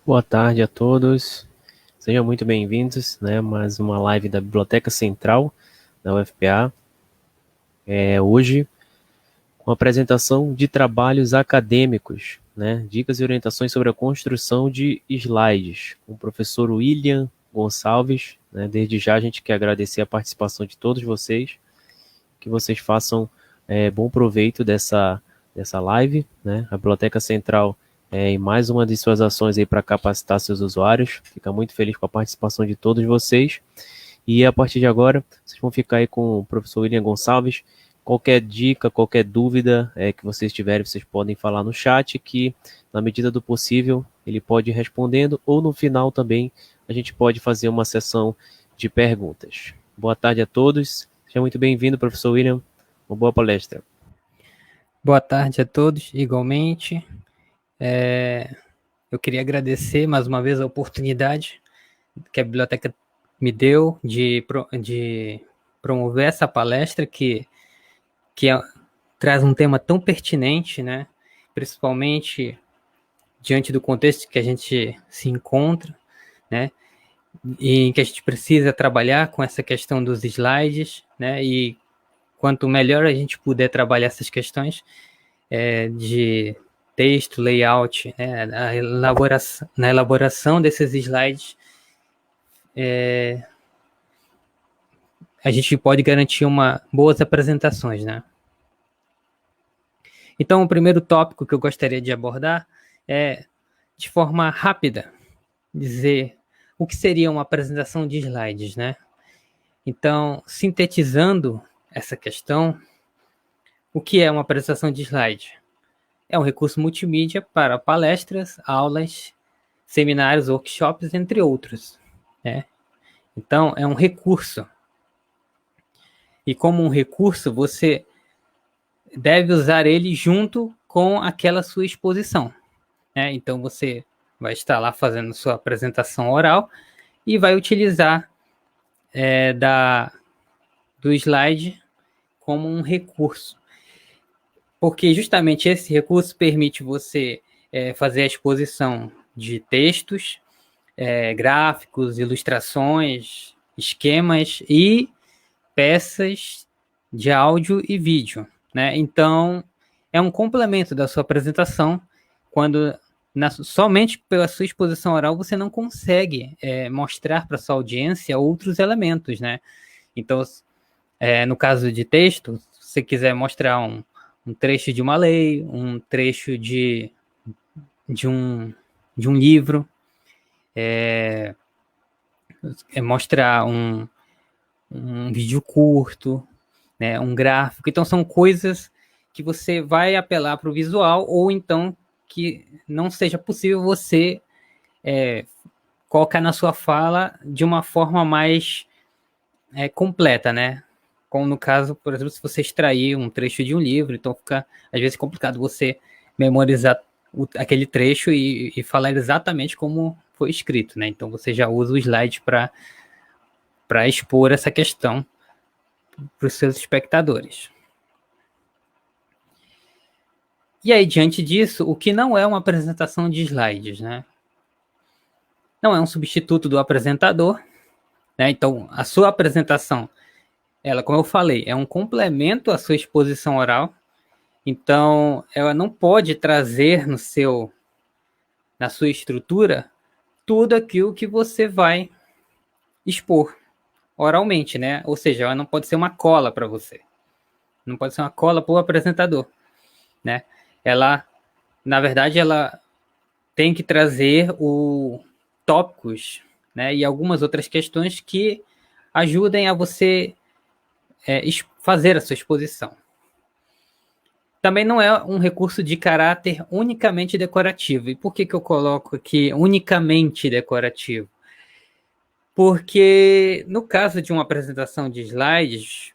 Boa tarde a todos, sejam muito bem-vindos, né? Mais uma live da Biblioteca Central da UFPA. Hoje, com a apresentação de trabalhos acadêmicos, né? Dicas e orientações sobre a construção de slides, com o professor William Gonçalves. Né? Desde já a gente quer agradecer a participação de todos vocês, que vocês façam bom proveito dessa live, né? A Biblioteca Central em mais uma de suas ações aí para capacitar seus usuários. Fica muito feliz com a participação de todos vocês. E a partir de agora, vocês vão ficar aí com o professor William Gonçalves. Qualquer dica, qualquer dúvida que vocês tiverem, vocês podem falar no chat, que na medida do possível ele pode ir respondendo, ou no final também a gente pode fazer uma sessão de perguntas. Boa tarde a todos. Seja muito bem-vindo, professor William. Uma boa palestra. Boa tarde a todos, igualmente. Eu queria agradecer mais uma vez a oportunidade que a biblioteca me deu de promover essa palestra que traz um tema tão pertinente, né? Principalmente diante do contexto que a gente se encontra, né? E que a gente precisa trabalhar com essa questão dos slides, né? E quanto melhor a gente puder trabalhar essas questões de texto, layout, né, na elaboração desses slides, a gente pode garantir boas apresentações, né? Então, o primeiro tópico que eu gostaria de abordar é, de forma rápida, dizer o que seria uma apresentação de slides, né? Então, sintetizando essa questão, o que é uma apresentação de slide? É um recurso multimídia para palestras, aulas, seminários, workshops, entre outros, né? Então, é um recurso. E como um recurso, você deve usar ele junto com aquela sua exposição, né? Então, você vai estar lá fazendo sua apresentação oral e vai utilizar do slide como um recurso. Porque justamente esse recurso permite você fazer a exposição de textos, gráficos, ilustrações, esquemas e peças de áudio e vídeo, né? Então, é um complemento da sua apresentação, quando somente pela sua exposição oral você não consegue mostrar para sua audiência outros elementos, né? Então, no caso de texto, se você quiser mostrar um trecho de uma lei, um trecho de um livro, mostrar um vídeo curto, né, um gráfico. Então, são coisas que você vai apelar para o visual, ou então que não seja possível você colocar na sua fala de uma forma mais completa, né? Como no caso, por exemplo, se você extrair um trecho de um livro, então fica, às vezes, complicado você memorizar aquele trecho e falar exatamente como foi escrito, né? Então, você já usa o slide para expor essa questão para os seus espectadores. E aí, diante disso, o que não é uma apresentação de slides, né? Não é um substituto do apresentador, né? Então, a sua apresentação, ela, como eu falei, é um complemento à sua exposição oral. Então, ela não pode trazer na sua estrutura tudo aquilo que você vai expor oralmente, né? Ou seja, ela não pode ser uma cola para você. Não pode ser uma cola para o apresentador, né? Ela, na verdade, ela tem que trazer tópicos, né? E algumas outras questões que ajudem a você fazer a sua exposição. Também não é um recurso de caráter unicamente decorativo. E por que eu coloco aqui unicamente decorativo? Porque no caso de uma apresentação de slides,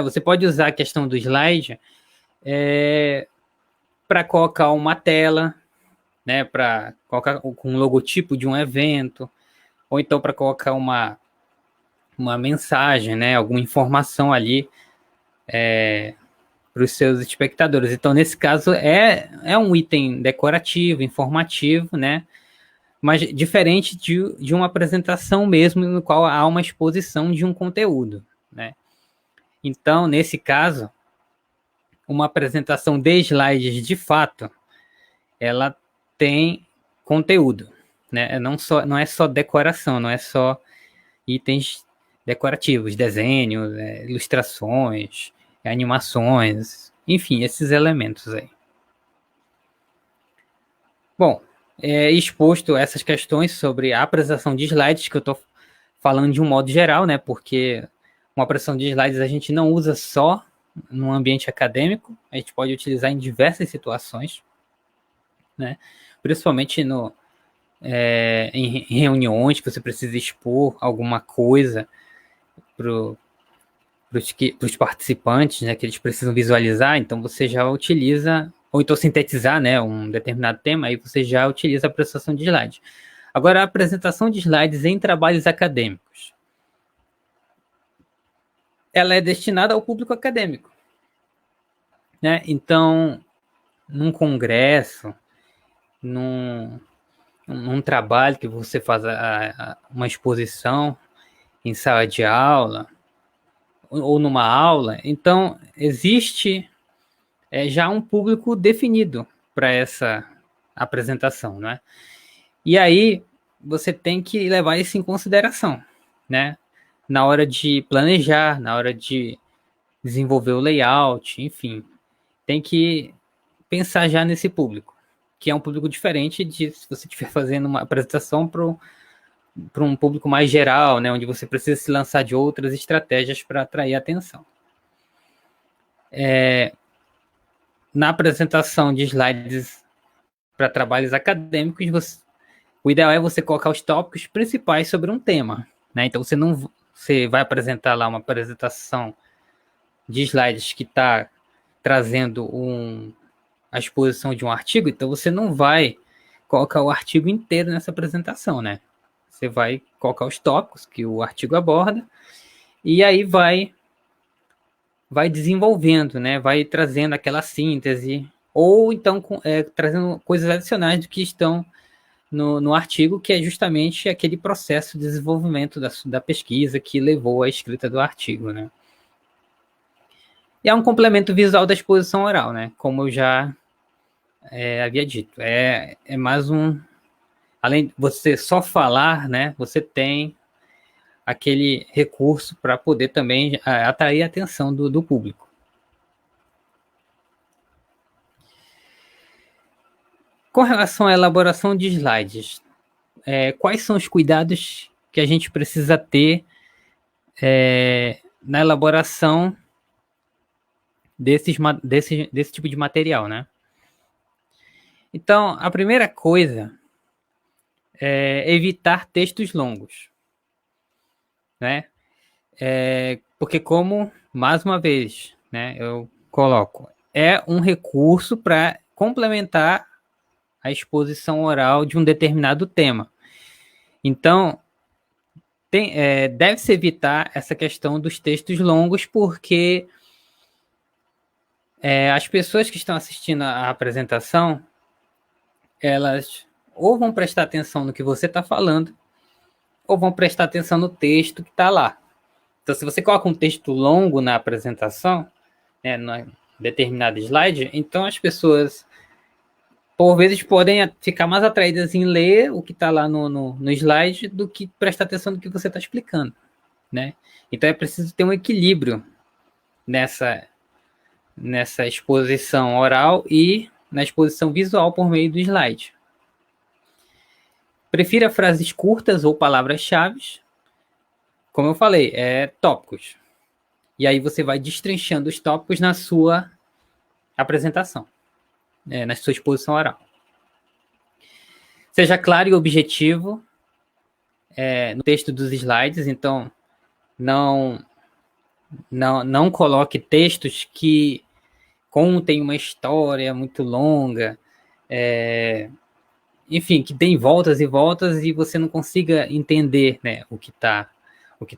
você pode usar a questão do slide para colocar uma tela, né, para colocar com um logotipo de um evento, ou então para colocar uma mensagem, né, alguma informação ali para os seus espectadores. Então, nesse caso, é um item decorativo, informativo, né? mas diferente de uma apresentação mesmo, no qual há uma exposição de um conteúdo, né? Então, nesse caso, uma apresentação de slides, de fato, ela tem conteúdo, né? Não é só decoração, não é só itens decorativos, desenhos, ilustrações, animações, enfim, esses elementos aí. Bom, exposto essas questões sobre a apresentação de slides, que eu estou falando de um modo geral, né? Porque uma apresentação de slides a gente não usa só no ambiente acadêmico, a gente pode utilizar em diversas situações, né? Principalmente em reuniões que você precisa expor alguma coisa para os participantes, né, que eles precisam visualizar, então você já utiliza, ou então sintetizar, né, um determinado tema, aí você já utiliza a apresentação de slides. Agora, a apresentação de slides em trabalhos acadêmicos, ela é destinada ao público acadêmico, né? Então, num congresso, num trabalho que você faz uma exposição em sala de aula, ou numa aula, então existe já um público definido para essa apresentação, né? E aí você tem que levar isso em consideração, né? Na hora de planejar, na hora de desenvolver o layout, enfim, tem que pensar já nesse público, que é um público diferente de se você estiver fazendo uma apresentação para um público mais geral, né, onde você precisa se lançar de outras estratégias para atrair atenção. Na apresentação de slides para trabalhos acadêmicos, o ideal é você colocar os tópicos principais sobre um tema, né? Então você vai apresentar lá uma apresentação de slides que está trazendo a exposição de um artigo, então você não vai colocar o artigo inteiro nessa apresentação, né? Você vai colocar os tópicos que o artigo aborda e aí vai desenvolvendo, né? Vai trazendo aquela síntese ou então trazendo coisas adicionais do que estão no artigo, que é justamente aquele processo de desenvolvimento da pesquisa que levou à escrita do artigo, né? E é um complemento visual da exposição oral, né? Como eu já havia dito. É mais além de você só falar, né? Você tem aquele recurso para poder também atrair a atenção do público. Com relação à elaboração de slides, quais são os cuidados que a gente precisa ter na elaboração desse tipo de material, né? Então, a primeira coisa é evitar textos longos, né? Porque mais uma vez, né, eu coloco, é um recurso para complementar a exposição oral de um determinado tema. Então, deve-se evitar essa questão dos textos longos, porque as pessoas que estão assistindo a apresentação, elas ou vão prestar atenção no que você está falando, ou vão prestar atenção no texto que está lá. Então, se você coloca um texto longo na apresentação, né, na determinado slide, então as pessoas, por vezes, podem ficar mais atraídas em ler o que está lá no slide do que prestar atenção no que você está explicando, né? Então, é preciso ter um equilíbrio nessa exposição oral e na exposição visual por meio do slide. Prefira frases curtas ou palavras-chave. Como eu falei, tópicos. E aí você vai destrinchando os tópicos na sua apresentação, na sua exposição oral. Seja claro e objetivo no texto dos slides, então não coloque textos que contem uma história muito longa, enfim, que deem voltas e voltas e você não consiga entender, né, o que tá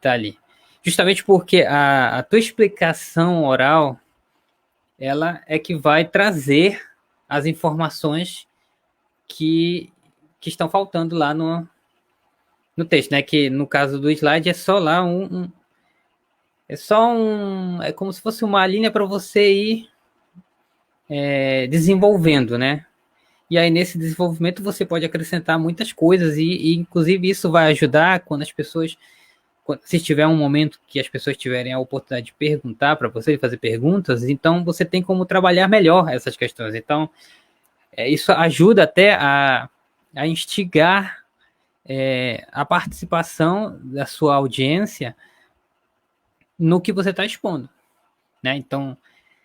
ali. Justamente porque a tua explicação oral, ela é que vai trazer as informações que que estão faltando lá no texto, né? Que no caso do slide é só lá é como se fosse uma linha para você ir desenvolvendo, né? E aí nesse desenvolvimento você pode acrescentar muitas coisas e inclusive isso vai ajudar quando as pessoas, se tiver um momento que as pessoas tiverem a oportunidade de perguntar para você, de fazer perguntas, então você tem como trabalhar melhor essas questões. Então isso ajuda até a instigar a participação da sua audiência no que você está expondo, né? Então,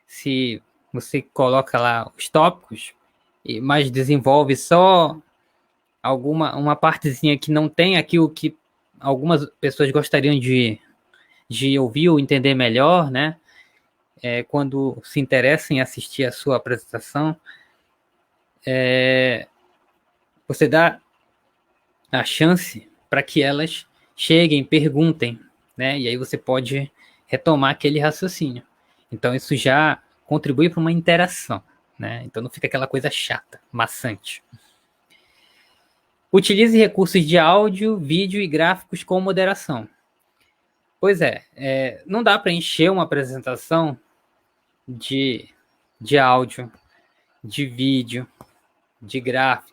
se você coloca lá os tópicos, mas desenvolve só uma partezinha que não tem aquilo que algumas pessoas gostariam de ouvir ou entender melhor, né? Quando se interessam em assistir a sua apresentação, você dá a chance para que elas cheguem, perguntem, né? E aí você pode retomar aquele raciocínio. Então isso já contribui para uma interação, né? Então não fica aquela coisa chata, maçante. Utilize recursos de áudio, vídeo e gráficos com moderação. Pois não dá para encher uma apresentação de áudio, de vídeo, de gráfico,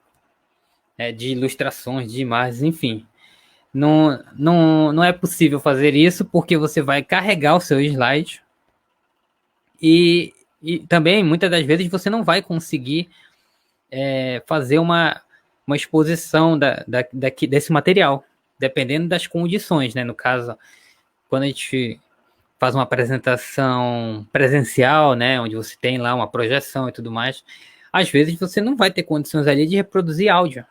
de ilustrações, de imagens, enfim. Não é possível fazer isso porque você vai carregar o seu slide e também, muitas das vezes, você não vai conseguir fazer uma exposição desse material, dependendo das condições, né? No caso, quando a gente faz uma apresentação presencial, né, onde você tem lá uma projeção e tudo mais, às vezes você não vai ter condições ali de reproduzir áudio.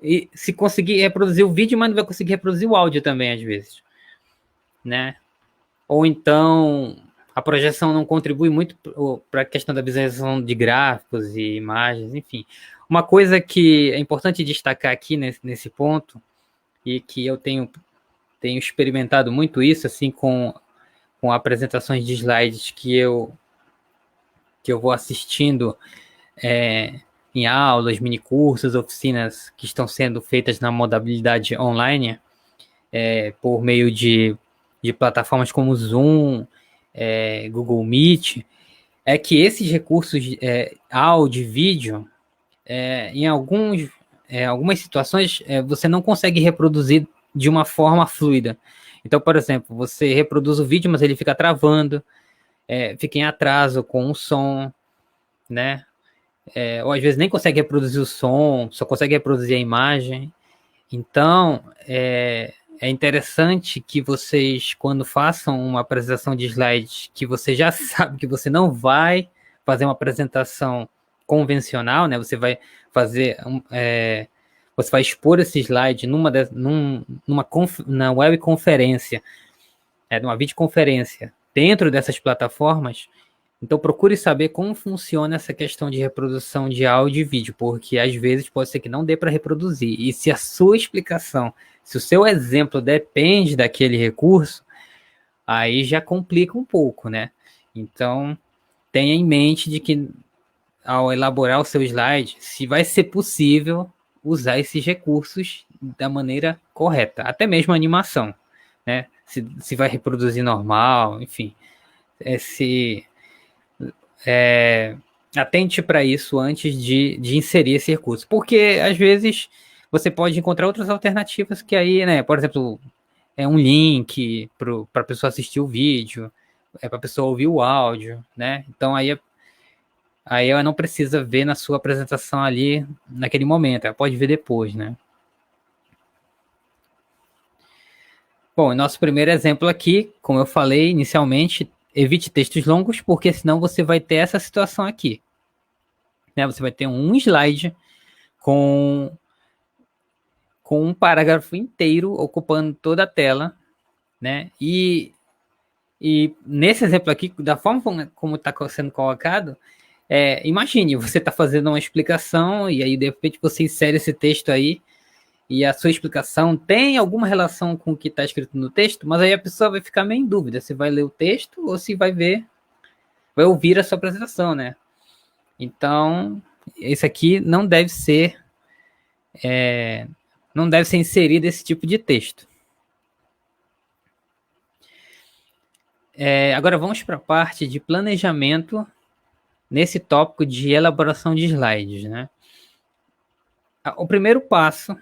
E se conseguir reproduzir o vídeo, mas não vai conseguir reproduzir o áudio também, às vezes, né? Ou então a projeção não contribui muito para a questão da visualização de gráficos e imagens, enfim. Uma coisa que é importante destacar aqui nesse ponto, e que eu tenho experimentado muito isso, assim, com apresentações de slides que eu vou assistindo em aulas, minicursos, oficinas que estão sendo feitas na modalidade online, por meio de plataformas como Zoom, Google Meet, é que esses recursos áudio e vídeo, em algumas situações, você não consegue reproduzir de uma forma fluida. Então, por exemplo, você reproduz o vídeo, mas ele fica travando, fica em atraso com o som, né? Ou às vezes nem consegue reproduzir o som, só consegue reproduzir a imagem. Então, é interessante que vocês, quando façam uma apresentação de slides, que você já sabe que você não vai fazer uma apresentação convencional, né? Você vai fazer você vai expor esse slide na webconferência, numa videoconferência, dentro dessas plataformas. Então procure saber como funciona essa questão de reprodução de áudio e vídeo, porque às vezes pode ser que não dê para reproduzir. E se a sua explicação, se o seu exemplo depende daquele recurso, aí já complica um pouco, né? Então tenha em mente de que ao elaborar o seu slide, se vai ser possível usar esses recursos da maneira correta, até mesmo a animação, né? Se vai reproduzir normal, enfim. Atente para isso antes de inserir esse recurso, porque às vezes você pode encontrar outras alternativas que aí, né, por exemplo, um link para a pessoa assistir o vídeo, para a pessoa ouvir o áudio, né? Então aí ela não precisa ver na sua apresentação ali naquele momento, ela pode ver depois, né? Bom, nosso primeiro exemplo aqui, como eu falei inicialmente, evite textos longos, porque senão você vai ter essa situação aqui. Né? Você vai ter um slide com um parágrafo inteiro ocupando toda a tela, né? E nesse exemplo aqui, da forma como está sendo colocado, imagine, você está fazendo uma explicação e aí de repente você insere esse texto aí e a sua explicação tem alguma relação com o que está escrito no texto, mas aí a pessoa vai ficar meio em dúvida se vai ler o texto ou se vai ouvir a sua apresentação, né? Então, esse aqui não deve ser não deve ser inserido esse tipo de texto. Agora vamos para a parte de planejamento nesse tópico de elaboração de slides, né? O primeiro passo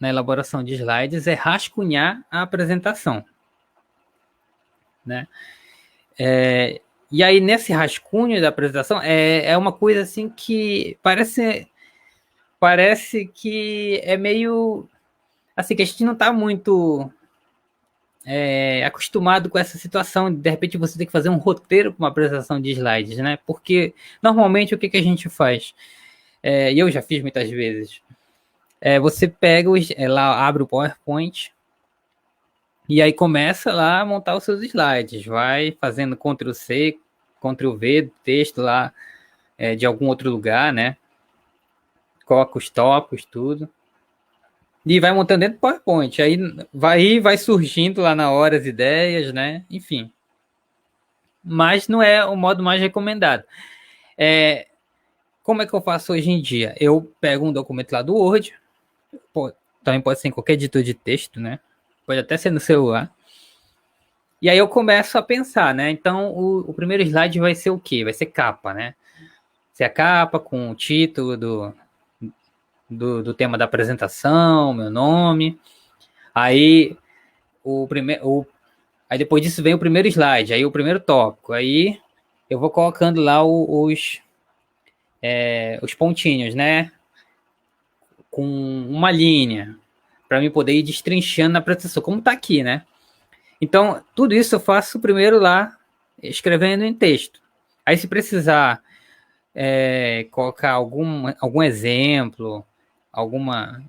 na elaboração de slides é rascunhar a apresentação, né? E aí, nesse rascunho da apresentação, é uma coisa assim que parece que é meio... Assim, que a gente não está muito acostumado com essa situação de repente você tem que fazer um roteiro para uma apresentação de slides, né? Porque normalmente o que a gente faz? E eu já fiz muitas vezes. Você pega lá, abre o PowerPoint e aí começa lá a montar os seus slides, vai fazendo Ctrl+C, Ctrl+V do texto lá de algum outro lugar, né? Coloca os tópicos, tudo. E vai montando dentro do PowerPoint. Aí vai surgindo lá na hora as ideias, né? Enfim. Mas não é o modo mais recomendado. Como é que eu faço hoje em dia? Eu pego um documento lá do Word, também pode ser em qualquer editor de texto, né? Pode até ser no celular. E aí eu começo a pensar, né? Então, o primeiro slide vai ser o quê? Vai ser capa, né? Vai ser a capa com o título do tema da apresentação, meu nome. Aí, aí depois disso vem o primeiro slide, aí o primeiro tópico. Aí eu vou colocando lá os pontinhos, né? Com uma linha, para mim poder ir destrinchando na apresentação, como está aqui, né? Então, tudo isso eu faço primeiro lá, escrevendo em texto. Aí, se precisar colocar algum exemplo, alguma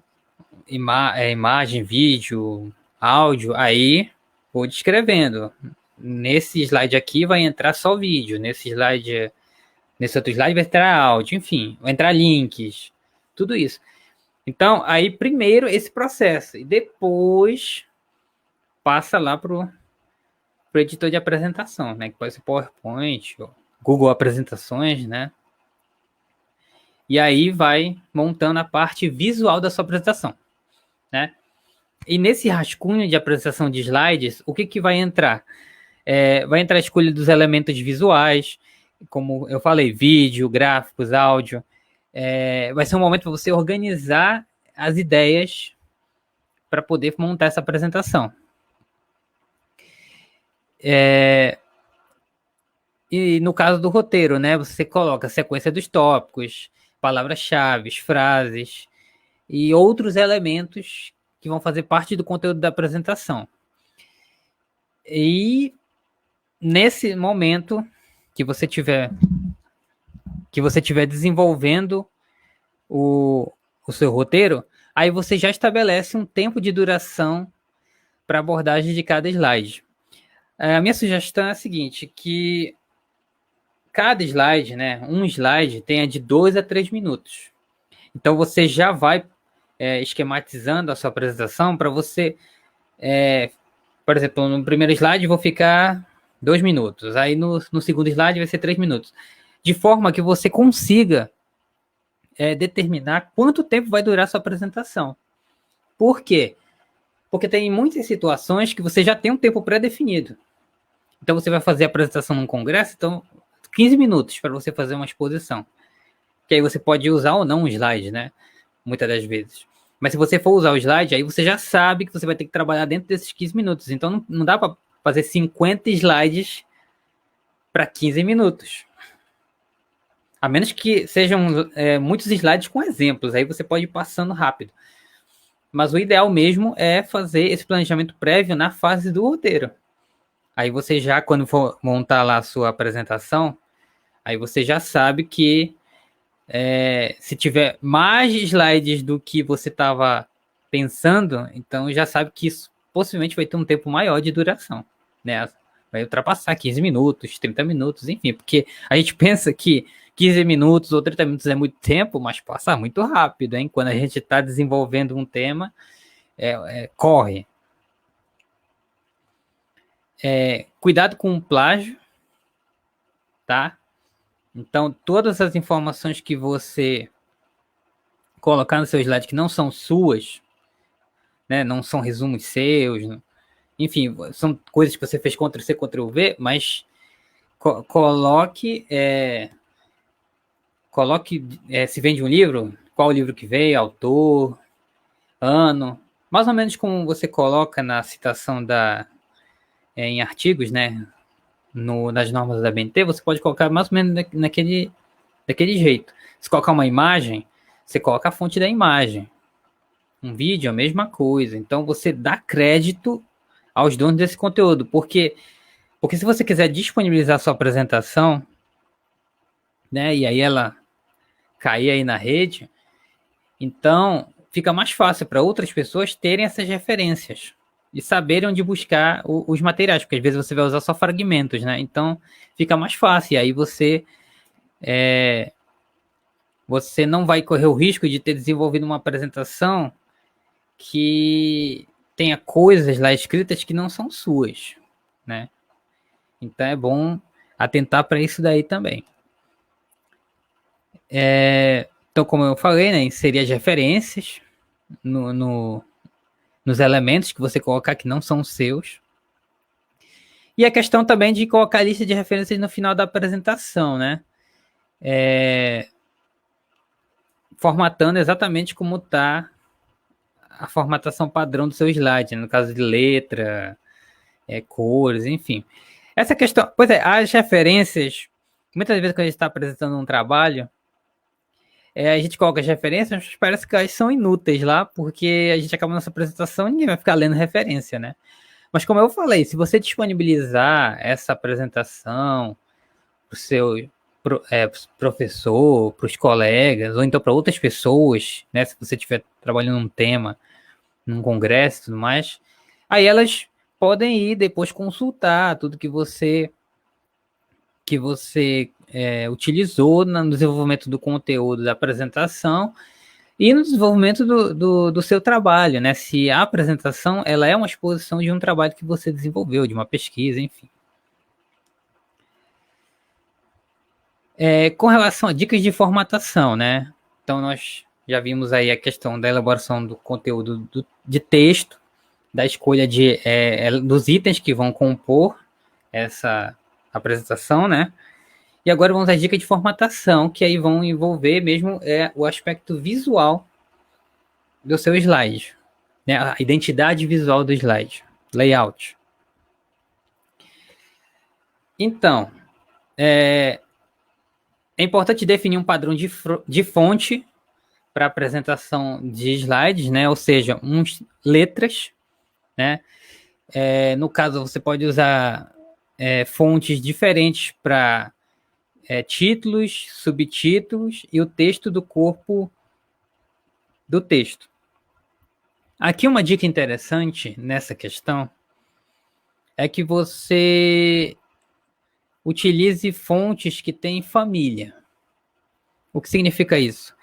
imagem, vídeo, áudio, aí vou descrevendo. Nesse slide aqui vai entrar só vídeo, nesse outro slide vai entrar áudio, enfim, vai entrar links, tudo isso. Então, aí primeiro esse processo, e depois passa lá pro editor de apresentação, né? Que pode ser PowerPoint, Google Apresentações, né? E aí vai montando a parte visual da sua apresentação, né? E nesse rascunho de apresentação de slides, o que vai entrar? Vai entrar a escolha dos elementos visuais, como eu falei, vídeo, gráficos, áudio. Vai ser um momento para você organizar as ideias para poder montar essa apresentação. E no caso do roteiro, né, você coloca a sequência dos tópicos, palavras-chave, frases e outros elementos que vão fazer parte do conteúdo da apresentação. E nesse momento que você tiver desenvolvendo o seu roteiro, aí você já estabelece um tempo de duração para abordagem de cada slide. A minha sugestão é a seguinte, que cada slide, né, um slide tenha de 2 a 3 minutos. Então, você já vai esquematizando a sua apresentação para você... por exemplo, no primeiro slide vou ficar 2 minutos. Aí, no segundo slide vai ser 3 minutos. De forma que você consiga determinar quanto tempo vai durar a sua apresentação. Por quê? Porque tem muitas situações que você já tem um tempo pré-definido. Então, você vai fazer a apresentação num congresso, então 15 minutos para você fazer uma exposição. Que aí você pode usar ou não um slide, né? Muitas das vezes. Mas se você for usar o slide, aí você já sabe que você vai ter que trabalhar dentro desses 15 minutos. Então não dá para fazer 50 slides para 15 minutos. A menos que sejam muitos slides com exemplos. Aí você pode ir passando rápido. Mas o ideal mesmo é fazer esse planejamento prévio na fase do roteiro. Aí você já, quando for montar lá a sua apresentação, aí você já sabe que se tiver mais slides do que você estava pensando, então já sabe que isso possivelmente vai ter um tempo maior de duração, né? Vai ultrapassar 15 minutos, 30 minutos, enfim, porque a gente pensa que 15 minutos ou 30 minutos é muito tempo, mas passa muito rápido, hein? Quando a gente está desenvolvendo um tema, corre. Cuidado com o plágio, tá? Então, todas as informações que você colocar no seu slide que não são suas, né? Não são resumos seus, enfim, são coisas que você fez Ctrl+C, Ctrl+V, mas coloque se vem de um livro, qual livro que veio, autor, ano, mais ou menos como você coloca na citação em artigos, né? Nas normas da BNT, você pode colocar mais ou menos daquele jeito. Se colocar uma imagem, você coloca a fonte da imagem. Um vídeo, a mesma coisa. Então, você dá crédito aos donos desse conteúdo. Porque se você quiser disponibilizar sua apresentação, né, e aí ela cair aí na rede, então fica mais fácil para outras pessoas terem essas referências e saberem onde buscar os materiais, porque às vezes você vai usar só fragmentos, né? Então fica mais fácil. E aí você não vai correr o risco de ter desenvolvido uma apresentação que tenha coisas lá escritas que não são suas, né? Então é bom atentar para isso daí também. Então, como eu falei, né, inserir as referências nos elementos que você colocar que não são seus. E a questão também de colocar a lista de referências no final da apresentação, né? Formatando exatamente como está a formatação padrão do seu slide, né? No caso de letra, cores, enfim. Essa questão, pois é, as referências, muitas vezes quando a gente está apresentando um trabalho, a gente coloca as referências, mas parece que elas são inúteis lá, porque a gente acaba nossa apresentação e ninguém vai ficar lendo referência, né? Mas como eu falei, se você disponibilizar essa apresentação para o seu professor, para os colegas, ou então para outras pessoas, né? Se você estiver trabalhando num tema, num congresso e tudo mais, aí elas podem ir depois consultar tudo que você utilizou no desenvolvimento do conteúdo da apresentação e no desenvolvimento do seu trabalho, né? Se a apresentação ela é uma exposição de um trabalho que você desenvolveu, de uma pesquisa, enfim. Com relação a dicas de formatação, né? Então, nós já vimos aí a questão da elaboração do conteúdo de texto, da escolha dos itens que vão compor essa apresentação, né? E agora vamos às dicas de formatação, que aí vão envolver mesmo o aspecto visual do seu slide, né? A identidade visual do slide, layout. Então, é importante definir um padrão de fonte para apresentação de slides, né? Ou seja, letras, né? No caso, você pode usar fontes diferentes para títulos, subtítulos e o texto do corpo do texto. Aqui uma dica interessante nessa questão é que você utilize fontes que têm família. O que significa isso?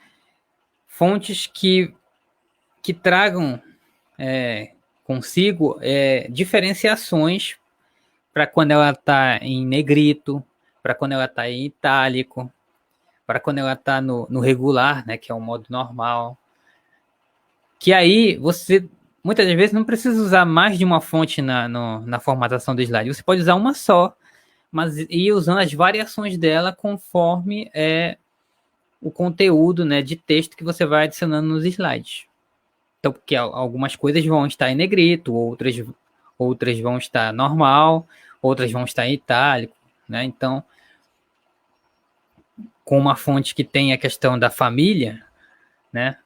Fontes que tragam consigo diferenciações para quando ela está em negrito, para quando ela está em itálico, para quando ela está no regular, né, que é o modo normal. Que aí você, muitas vezes, não precisa usar mais de uma fonte na formatação do slide. Você pode usar uma só, mas ir usando as variações dela conforme o conteúdo, né, de texto que você vai adicionando nos slides. Então, porque algumas coisas vão estar em negrito, outras vão estar normal, outras vão estar em itálico, né? Então, com uma fonte que tem a questão da família, né?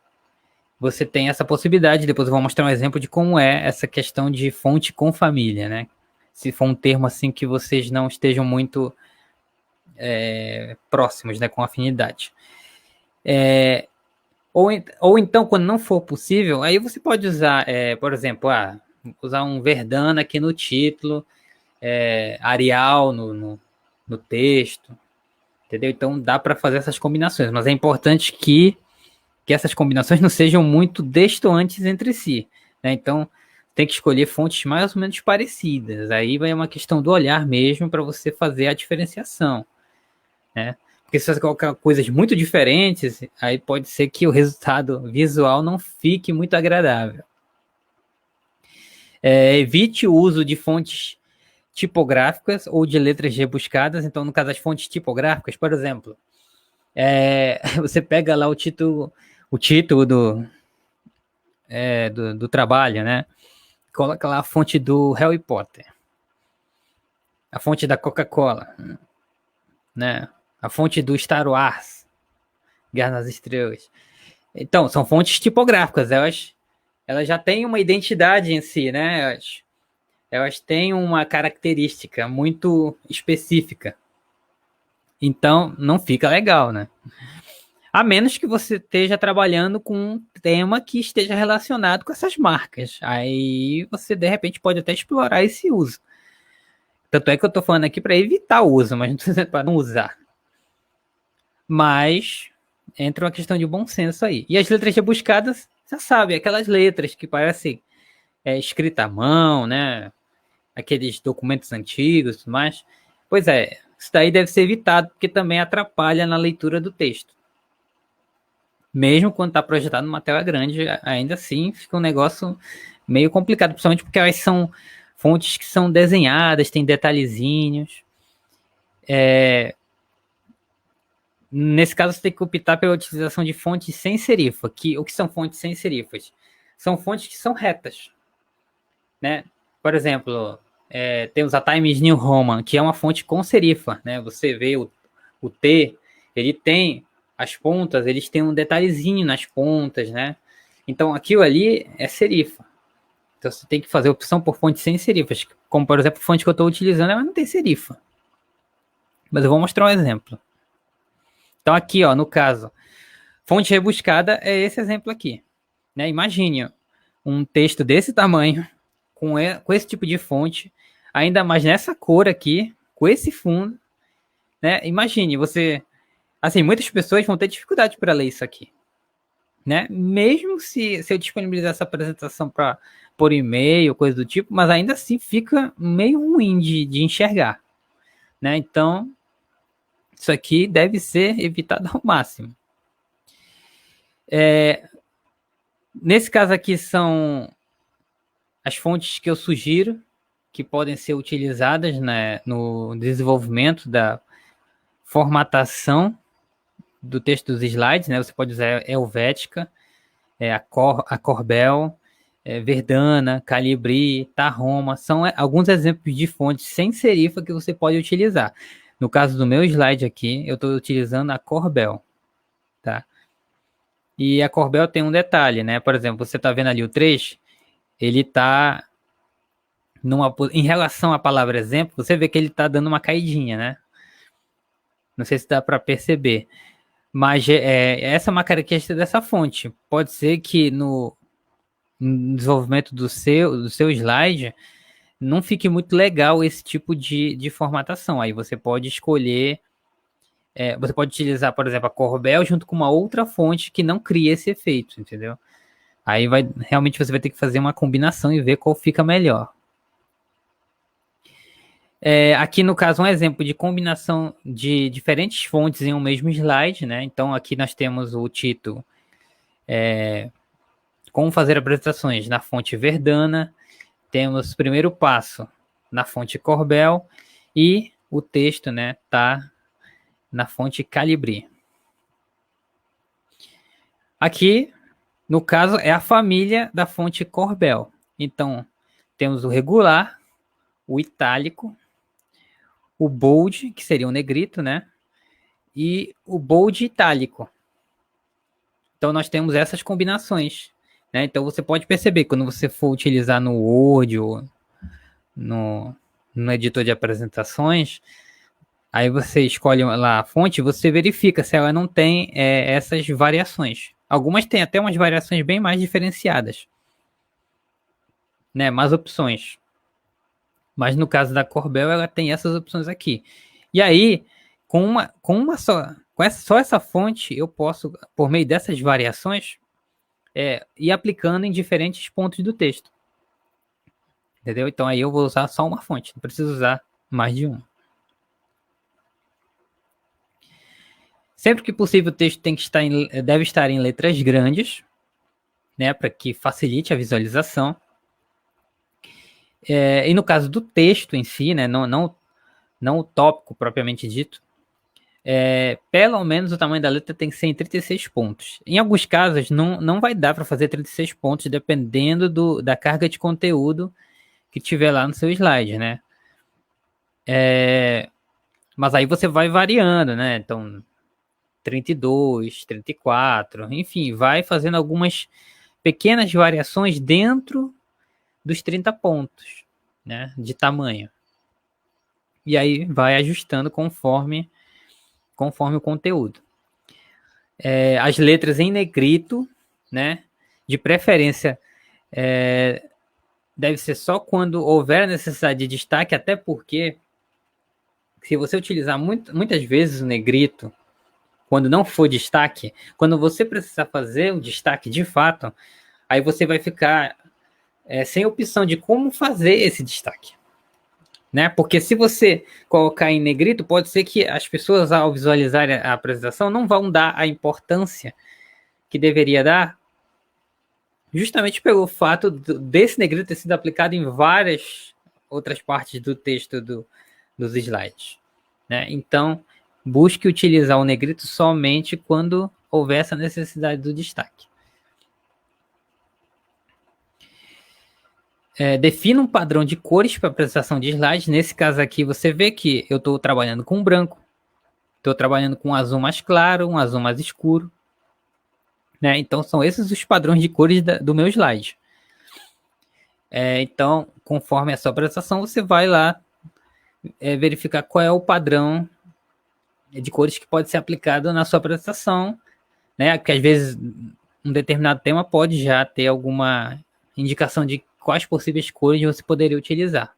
Você tem essa possibilidade. Depois eu vou mostrar um exemplo de como é essa questão de fonte com família, né? Se for um termo assim que vocês não estejam muito próximos, né, com afinidade. Ou então, quando não for possível, aí você pode usar, por exemplo, usar um Verdana aqui no título, Arial no texto, entendeu? Então dá para fazer essas combinações, mas é importante que essas combinações não sejam muito destoantes entre si, né? Então tem que escolher fontes mais ou menos parecidas. Aí vai uma questão do olhar mesmo para você fazer a diferenciação, né? Porque se você colocar coisas muito diferentes, aí pode ser que o resultado visual não fique muito agradável. Evite o uso de fontes tipográficas ou de letras rebuscadas. Então, no caso das fontes tipográficas, por exemplo, você pega lá o título do trabalho, né? Coloca lá a fonte do Harry Potter, a fonte da Coca-Cola, né? A fonte do Star Wars, Guerra nas Estrelas. Então, são fontes tipográficas, elas já têm uma identidade em si, né? Elas têm uma característica muito específica. Então, não fica legal, né? A menos que você esteja trabalhando com um tema que esteja relacionado com essas marcas. Aí você, de repente, pode até explorar esse uso. Tanto é que eu estou falando aqui para evitar o uso, mas não para não usar. Mas entra uma questão de bom senso aí. E as letras rebuscadas, você sabe, aquelas letras que parecem escrita à mão, né? Aqueles documentos antigos e tudo mais. Pois é, isso daí deve ser evitado, porque também atrapalha na leitura do texto. Mesmo quando está projetado numa tela grande, ainda assim fica um negócio meio complicado, principalmente porque elas são fontes que são desenhadas, tem detalhezinhos. Nesse caso, você tem que optar pela utilização de fontes sem serifa. O que são fontes sem serifas? São fontes que são retas, né? Por exemplo, temos a Times New Roman, que é uma fonte com serifa, né? Você vê o T, ele tem as pontas, eles têm um detalhezinho nas pontas, né? Então, aquilo ali é serifa. Então, você tem que fazer opção por fontes sem serifas. Como, por exemplo, a fonte que eu estou utilizando, ela não tem serifa. Mas eu vou mostrar um exemplo. Então, aqui, ó, no caso, fonte rebuscada é esse exemplo aqui. Né? Imagine um texto desse tamanho, com esse tipo de fonte, ainda mais nessa cor aqui, com esse fundo. Né? Imagine, você... Assim, muitas pessoas vão ter dificuldade para ler isso aqui. Né? Mesmo se eu disponibilizar essa apresentação por e-mail, coisa do tipo, mas ainda assim fica meio ruim de enxergar. Né? Então, isso aqui deve ser evitado ao máximo. Nesse caso aqui são as fontes que eu sugiro que podem ser utilizadas, né, no desenvolvimento da formatação do texto dos slides, né? Você pode usar a Helvética, a Corbel, Verdana, Calibri, Tarroma, são alguns exemplos de fontes sem serifa que você pode utilizar. No caso do meu slide aqui, eu estou utilizando a Corbel, tá? E a Corbel tem um detalhe, né? Por exemplo, você está vendo ali o 3, ele está em relação à palavra exemplo, você vê que ele está dando uma caidinha, né? Não sei se dá para perceber. Mas essa é uma característica dessa fonte. Pode ser que no desenvolvimento do seu slide não fique muito legal esse tipo de formatação. Aí você pode escolher, você pode utilizar, por exemplo, a Corbel junto com uma outra fonte que não cria esse efeito, entendeu? Aí realmente você vai ter que fazer uma combinação e ver qual fica melhor. Aqui no caso um exemplo de combinação de diferentes fontes em um mesmo slide, né? Então aqui nós temos o título como fazer apresentações na fonte Verdana, temos o primeiro passo na fonte Corbel e o texto, né, tá na fonte Calibri. Aqui, no caso, é a família da fonte Corbel. Então, temos o regular, o itálico, o bold, que seria o negrito, né? E o bold itálico. Então, nós temos essas combinações. Né? Então, você pode perceber, quando você for utilizar no Word ou no editor de apresentações, aí você escolhe lá a fonte, você verifica se ela não tem essas variações. Algumas têm até umas variações bem mais diferenciadas. Né? Mais opções. Mas no caso da Corbel, ela tem essas opções aqui. E aí, só essa fonte, eu posso, por meio dessas variações, ir aplicando em diferentes pontos do texto. Entendeu? Então aí eu vou usar só uma fonte, não preciso usar mais de uma. Sempre que possível, o texto deve estar em letras grandes, né, para que facilite a visualização. E no caso do texto em si, né, não o tópico propriamente dito, pelo menos o tamanho da letra tem que ser em 36 pontos. Em alguns casos, não vai dar para fazer 36 pontos, dependendo da carga de conteúdo que tiver lá no seu slide, né? Mas aí você vai variando, né? Então, 32, 34, enfim, vai fazendo algumas pequenas variações dentro dos 30 pontos, né, de tamanho. E aí vai ajustando conforme o conteúdo. As letras em negrito, né, de preferência, deve ser só quando houver necessidade de destaque, até porque se você utilizar muitas vezes o negrito, quando não for destaque, quando você precisar fazer o destaque de fato, aí você vai ficar sem opção de como fazer esse destaque, né? Porque se você colocar em negrito, pode ser que as pessoas, ao visualizarem a apresentação, não vão dar a importância que deveria dar, justamente pelo fato desse negrito ter sido aplicado em várias outras partes do texto dos slides, né? Então, busque utilizar o negrito somente quando houver essa necessidade do destaque. Defina um padrão de cores para apresentação de slides. Nesse caso aqui, você vê que eu estou trabalhando com branco, estou trabalhando com um azul mais claro, um azul mais escuro, né? Então, são esses os padrões de cores do meu slide. Então, conforme a sua apresentação, você vai lá verificar qual é o padrão de cores que pode ser aplicado na sua apresentação, né? Porque às vezes um determinado tema pode já ter alguma indicação de quais possíveis cores você poderia utilizar.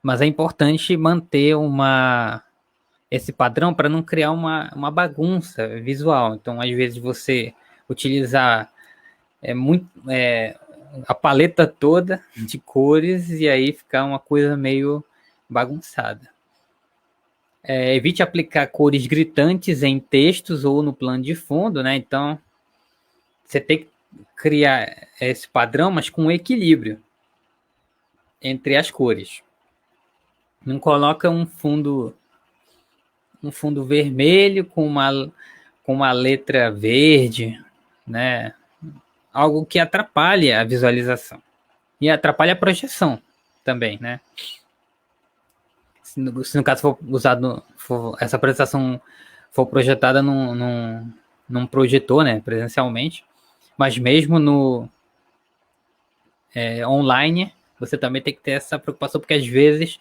Mas é importante manter esse padrão para não criar uma bagunça visual. Então, às vezes, você utilizar a paleta toda de cores e aí ficar uma coisa meio bagunçada. Evite aplicar cores gritantes em textos ou no plano de fundo, né? Então, você tem que criar esse padrão, mas com equilíbrio entre as cores. Não coloca um fundo vermelho com uma letra verde, né? Algo que atrapalhe a visualização e atrapalha a projeção também, né? Se no caso for usado, essa apresentação for projetada num projetor, né, presencialmente, mas mesmo no online, você também tem que ter essa preocupação, porque às vezes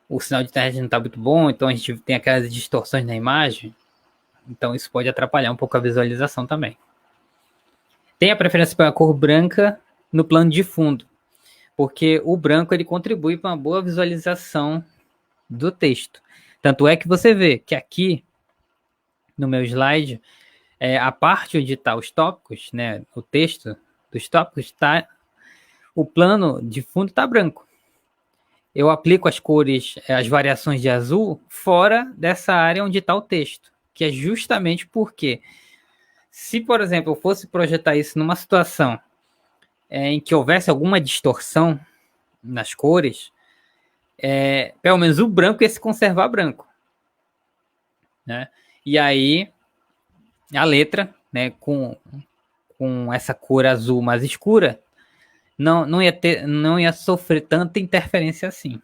o sinal de internet não está muito bom, então a gente tem aquelas distorções na imagem, então isso pode atrapalhar um pouco a visualização também. Tem a preferência pela cor branca no plano de fundo, porque o branco ele contribui para uma boa visualização do texto. Tanto é que você vê que aqui no meu slide, a parte onde está os tópicos, né, o texto dos tópicos, o plano de fundo está branco. Eu aplico as cores, as variações de azul fora dessa área onde está o texto, que é justamente porque se, por exemplo, eu fosse projetar isso numa situação em que houvesse alguma distorção nas cores, pelo menos o branco ia se conservar branco, né? E aí a letra, né, com essa cor azul mais escura, não ia sofrer tanta interferência assim,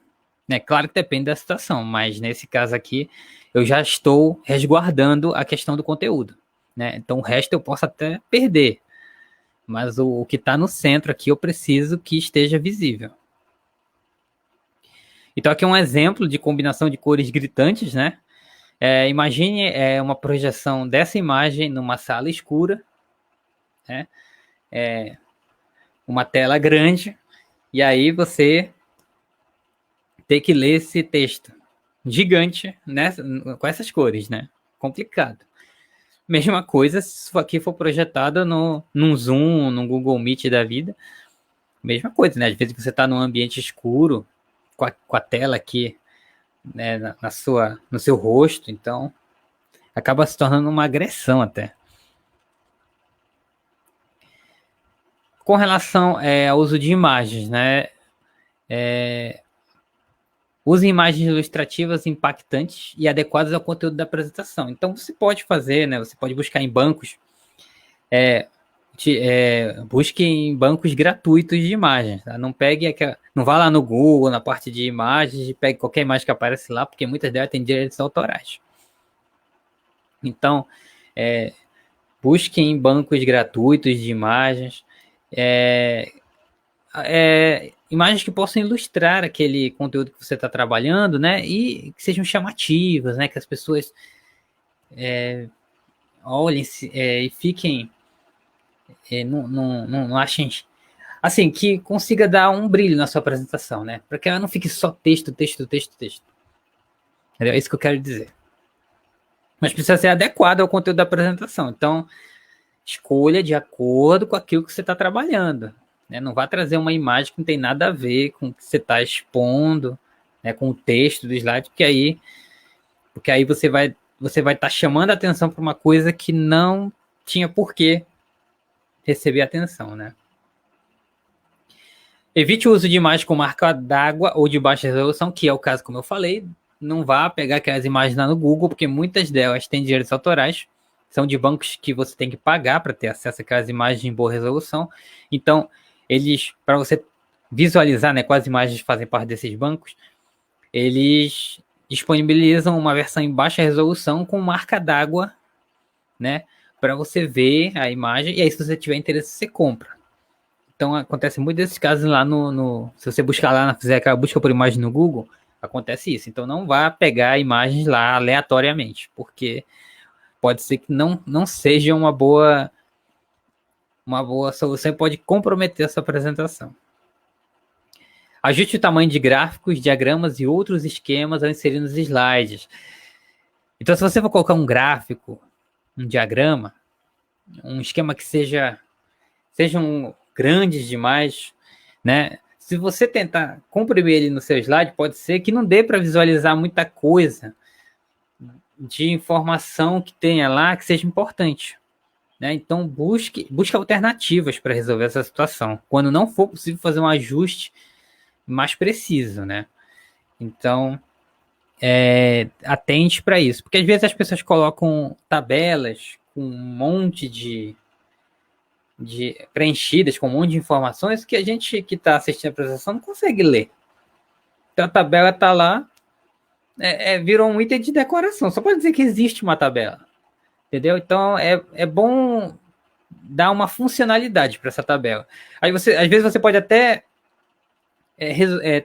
né? Claro que depende da situação, mas nesse caso aqui eu já estou resguardando a questão do conteúdo, né? Então o resto eu posso até perder, mas o que está no centro aqui eu preciso que esteja visível. Então aqui é um exemplo de combinação de cores gritantes, né? Imagine uma projeção dessa imagem numa sala escura, né? Uma tela grande, e aí você tem que ler esse texto gigante, né? Com essas cores, né? Complicado. Mesma coisa se isso aqui for projetado num Zoom, num Google Meet da vida. Mesma coisa, né? Às vezes você está num ambiente escuro, com a tela aqui né, no seu rosto, então acaba se tornando uma agressão até. Com relação ao uso de imagens, né? Use imagens ilustrativas impactantes e adequadas ao conteúdo da apresentação. Então você pode fazer, né? Você pode buscar em bancos, busque em bancos gratuitos de imagens. Tá? Não vá lá no Google, na parte de imagens, e pegue qualquer imagem que aparece lá, porque muitas delas têm direitos autorais. Então, busque em bancos gratuitos de imagens. Imagens que possam ilustrar aquele conteúdo que você está trabalhando, né? E que sejam chamativas, né? Que as pessoas olhem e fiquem, não achem, assim, que consiga dar um brilho na sua apresentação, né? Para que ela não fique só texto, texto, texto, texto. É isso que eu quero dizer. Mas precisa ser adequado ao conteúdo da apresentação. Então, escolha de acordo com aquilo que você está trabalhando. Né? Não vá trazer uma imagem que não tem nada a ver com o que você está expondo, né? Com o texto do slide, porque aí você vai estar chamando a atenção para uma coisa que não tinha por que receber atenção, né? Evite o uso de imagens com marca d'água ou de baixa resolução, que é o caso, como eu falei. Não vá pegar aquelas imagens lá no Google, porque muitas delas têm direitos autorais, são de bancos que você tem que pagar para ter acesso àquelas imagens em boa resolução. Então, para você visualizar, né, quais imagens fazem parte desses bancos, eles disponibilizam uma versão em baixa resolução com marca d'água, né, para você ver a imagem, e aí se você tiver interesse, você compra. Então, acontece muito desses casos lá se você buscar lá, fizer aquela busca por imagem no Google, acontece isso. Então, não vá pegar imagens lá aleatoriamente, porque pode ser que não seja uma boa solução e pode comprometer a sua apresentação. Ajuste o tamanho de gráficos, diagramas e outros esquemas ao inserir nos slides. Então, se você for colocar um gráfico, um diagrama, um esquema que sejam grandes demais, né? Se você tentar comprimir ele no seu slide, pode ser que não dê para visualizar muita coisa de informação que tenha lá que seja importante. Né? Então, busque alternativas para resolver essa situação. Quando não for possível fazer um ajuste mais preciso, né? Então, atente para isso. Porque às vezes as pessoas colocam tabelas com um monte de preenchidas, com um monte de informações que a gente que está assistindo a apresentação não consegue ler. Então, a tabela está lá, virou um item de decoração. Só pode dizer que existe uma tabela. Entendeu? Então, é bom dar uma funcionalidade para essa tabela. Aí às vezes você pode até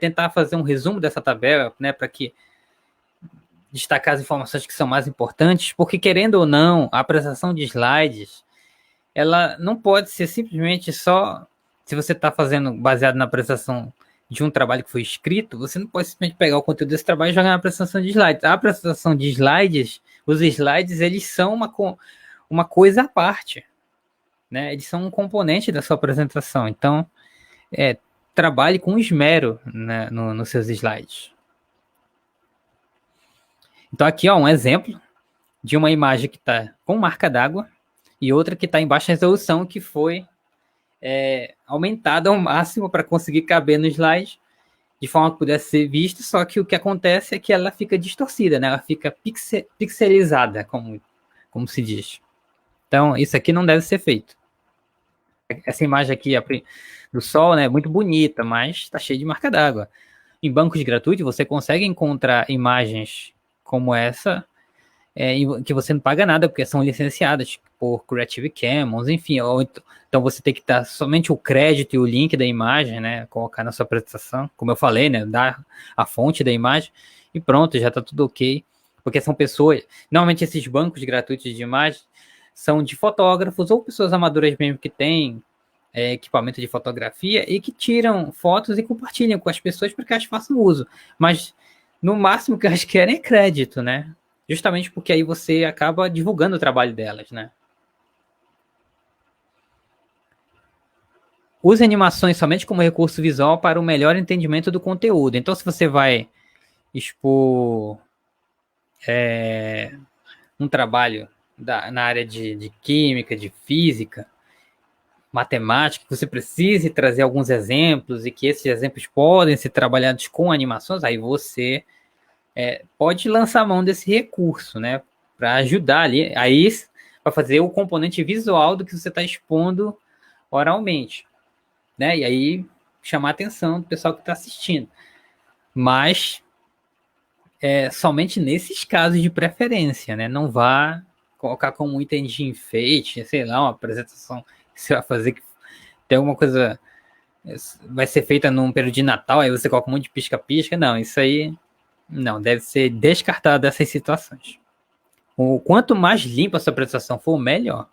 tentar fazer um resumo dessa tabela, né, para que destacar as informações que são mais importantes, porque querendo ou não, a apresentação de slides, ela não pode ser simplesmente só, se você está fazendo baseado na apresentação de um trabalho que foi escrito, você não pode simplesmente pegar o conteúdo desse trabalho e jogar na apresentação de slides. A apresentação de slides, os slides, eles são uma coisa à parte, né? Eles são um componente da sua apresentação. Então, trabalhe com esmero, né, nos seus slides. Então, aqui, um exemplo de uma imagem que está com marca d'água e outra que está em baixa resolução, que foi aumentada ao máximo para conseguir caber no slide, de forma que pudesse ser vista, só que o que acontece é que ela fica distorcida, né? Ela fica pixelizada, como se diz. Então, isso aqui não deve ser feito. Essa imagem aqui do sol, né, é muito bonita, mas está cheia de marca d'água. Em bancos gratuitos, você consegue encontrar imagens como essa, que você não paga nada, porque são licenciadas por Creative Commons, enfim. Então você tem que dar somente o crédito e o link da imagem, né? Colocar na sua apresentação, como eu falei, né? Dar a fonte da imagem e pronto, já está tudo ok. Porque são pessoas... Normalmente esses bancos gratuitos de imagem são de fotógrafos ou pessoas amadoras mesmo que têm equipamento de fotografia e que tiram fotos e compartilham com as pessoas para que elas façam uso. Mas no máximo que elas querem é crédito, né? Justamente porque aí você acaba divulgando o trabalho delas, né? Use animações somente como recurso visual para o melhor entendimento do conteúdo. Então, se você vai expor um trabalho na área de química, de física, matemática, que você precise trazer alguns exemplos e que esses exemplos podem ser trabalhados com animações, aí você pode lançar a mão desse recurso, né? Para ajudar ali, aí para fazer o componente visual do que você está expondo oralmente, né? E aí chamar a atenção do pessoal que está assistindo. Mas somente nesses casos de preferência, né? Não vá colocar como item de enfeite, sei lá, uma apresentação que você vai fazer que tem alguma coisa vai ser feita num período de Natal, aí você coloca um monte de pisca-pisca. Não, isso aí não, deve ser descartado dessas situações. O quanto mais limpa a sua apresentação for, melhor.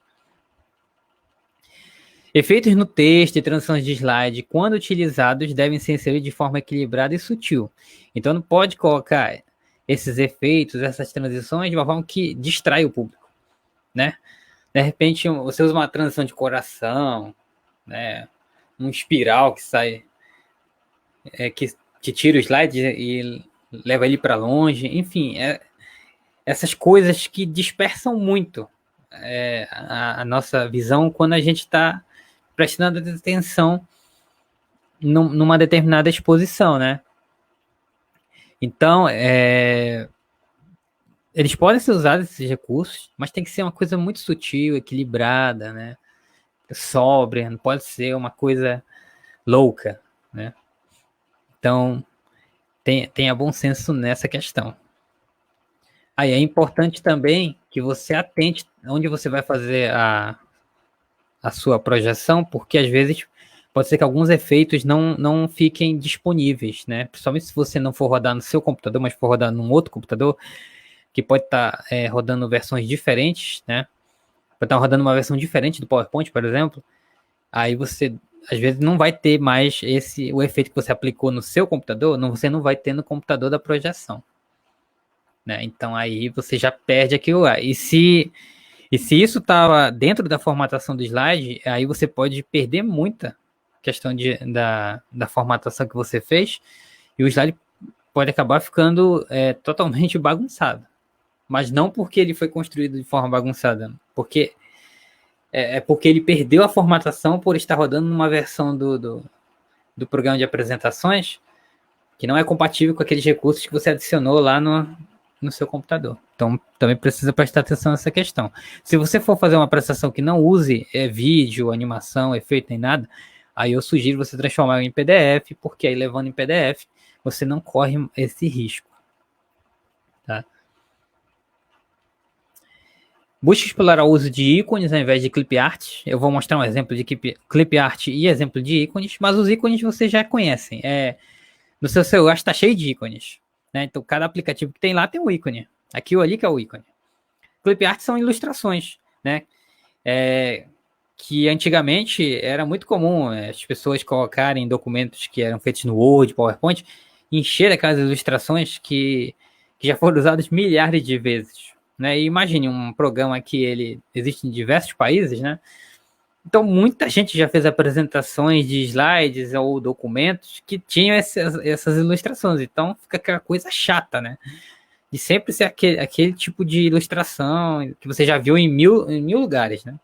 Efeitos no texto e transições de slide, quando utilizados, devem ser inseridos de forma equilibrada e sutil. Então não pode colocar esses efeitos, essas transições de uma forma que distrai o público, né? De repente você usa uma transição de coração, né? Um espiral que sai, que tira o slide e leva ele para longe, enfim, essas coisas que dispersam muito a nossa visão quando a gente está prestando atenção numa determinada exposição, né? Então, eles podem ser usados esses recursos, mas tem que ser uma coisa muito sutil, equilibrada, né? Sóbria, não pode ser uma coisa louca, né? Então, tenha bom senso nessa questão. Aí é importante também que você atente onde você vai fazer a sua projeção, porque às vezes pode ser que alguns efeitos não fiquem disponíveis, né? Principalmente se você não for rodar no seu computador, mas for rodar num outro computador, que pode estar rodando versões diferentes, né? Pode estar rodando uma versão diferente do PowerPoint, por exemplo. Aí você, às vezes, não vai ter mais o efeito que você aplicou no seu computador, você não vai ter no computador da projeção, né? Então aí você já perde aquilo lá. E se isso estava dentro da formatação do slide, aí você pode perder muita questão da formatação que você fez, e o slide pode acabar ficando totalmente bagunçado. Mas não porque ele foi construído de forma bagunçada, porque porque ele perdeu a formatação por estar rodando numa versão do programa de apresentações que não é compatível com aqueles recursos que você adicionou lá no seu computador. Então, também precisa prestar atenção nessa questão. Se você for fazer uma apresentação que não use vídeo, animação, efeito nem nada, aí eu sugiro você transformar em PDF, porque aí levando em PDF, você não corre esse risco. Tá? Busque explorar o uso de ícones ao invés de clip art. Eu vou mostrar um exemplo de clip art e exemplo de ícones, mas os ícones vocês já conhecem. No seu celular está cheio de ícones, né? Então, cada aplicativo que tem lá tem um ícone. Aqui ou ali que é o ícone. Clip art são ilustrações, né? Que antigamente era muito comum as pessoas colocarem documentos que eram feitos no Word, PowerPoint, encher aquelas ilustrações que já foram usadas milhares de vezes, né? E imagine um programa que ele existe em diversos países, né? Então, muita gente já fez apresentações de slides ou documentos que tinham essas ilustrações. Então, fica aquela coisa chata, né? De sempre ser aquele tipo de ilustração que você já viu em mil lugares, né?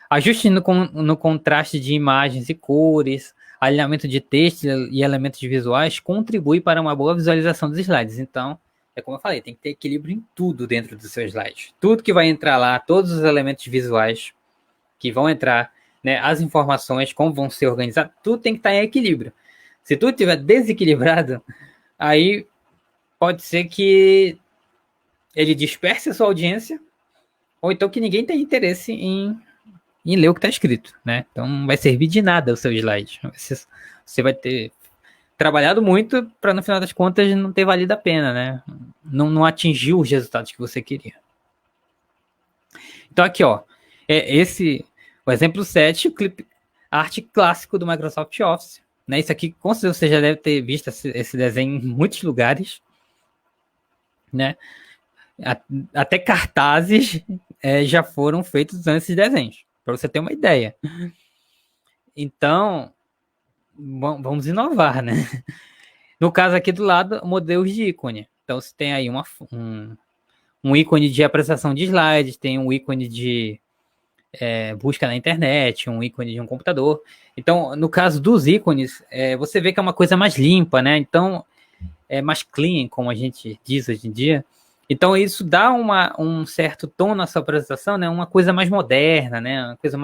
Ajuste no contraste de imagens e cores, alinhamento de texto e elementos visuais contribui para uma boa visualização dos slides. Então, como eu falei, tem que ter equilíbrio em tudo dentro do seu slide. Tudo que vai entrar lá, todos os elementos visuais que vão entrar, né, as informações, como vão ser organizadas, tudo tem que estar em equilíbrio. Se tudo estiver desequilibrado, aí pode ser que ele disperse a sua audiência, ou então que ninguém tenha interesse em ler o que está escrito, né? Então não vai servir de nada o seu slide. Você vai ter trabalhado muito para, no final das contas, não ter valido a pena, né? Não atingiu os resultados que você queria. Então aqui, ó, o exemplo 7, o clip art clássico do Microsoft Office. Né? Isso aqui, com certeza, você já deve ter visto esse desenho em muitos lugares. Né? Até cartazes já foram feitos usando esses desenhos, para você ter uma ideia. Então, vamos inovar, né? No caso aqui do lado, modelos de ícone. Então você tem aí um ícone de apresentação de slides, tem um ícone de busca na internet, um ícone de um computador. Então, no caso dos ícones, você vê que é uma coisa mais limpa, né? Então, é mais clean, como a gente diz hoje em dia. Então, isso dá um certo tom na sua apresentação, né? Uma coisa mais moderna, né? Uma coisa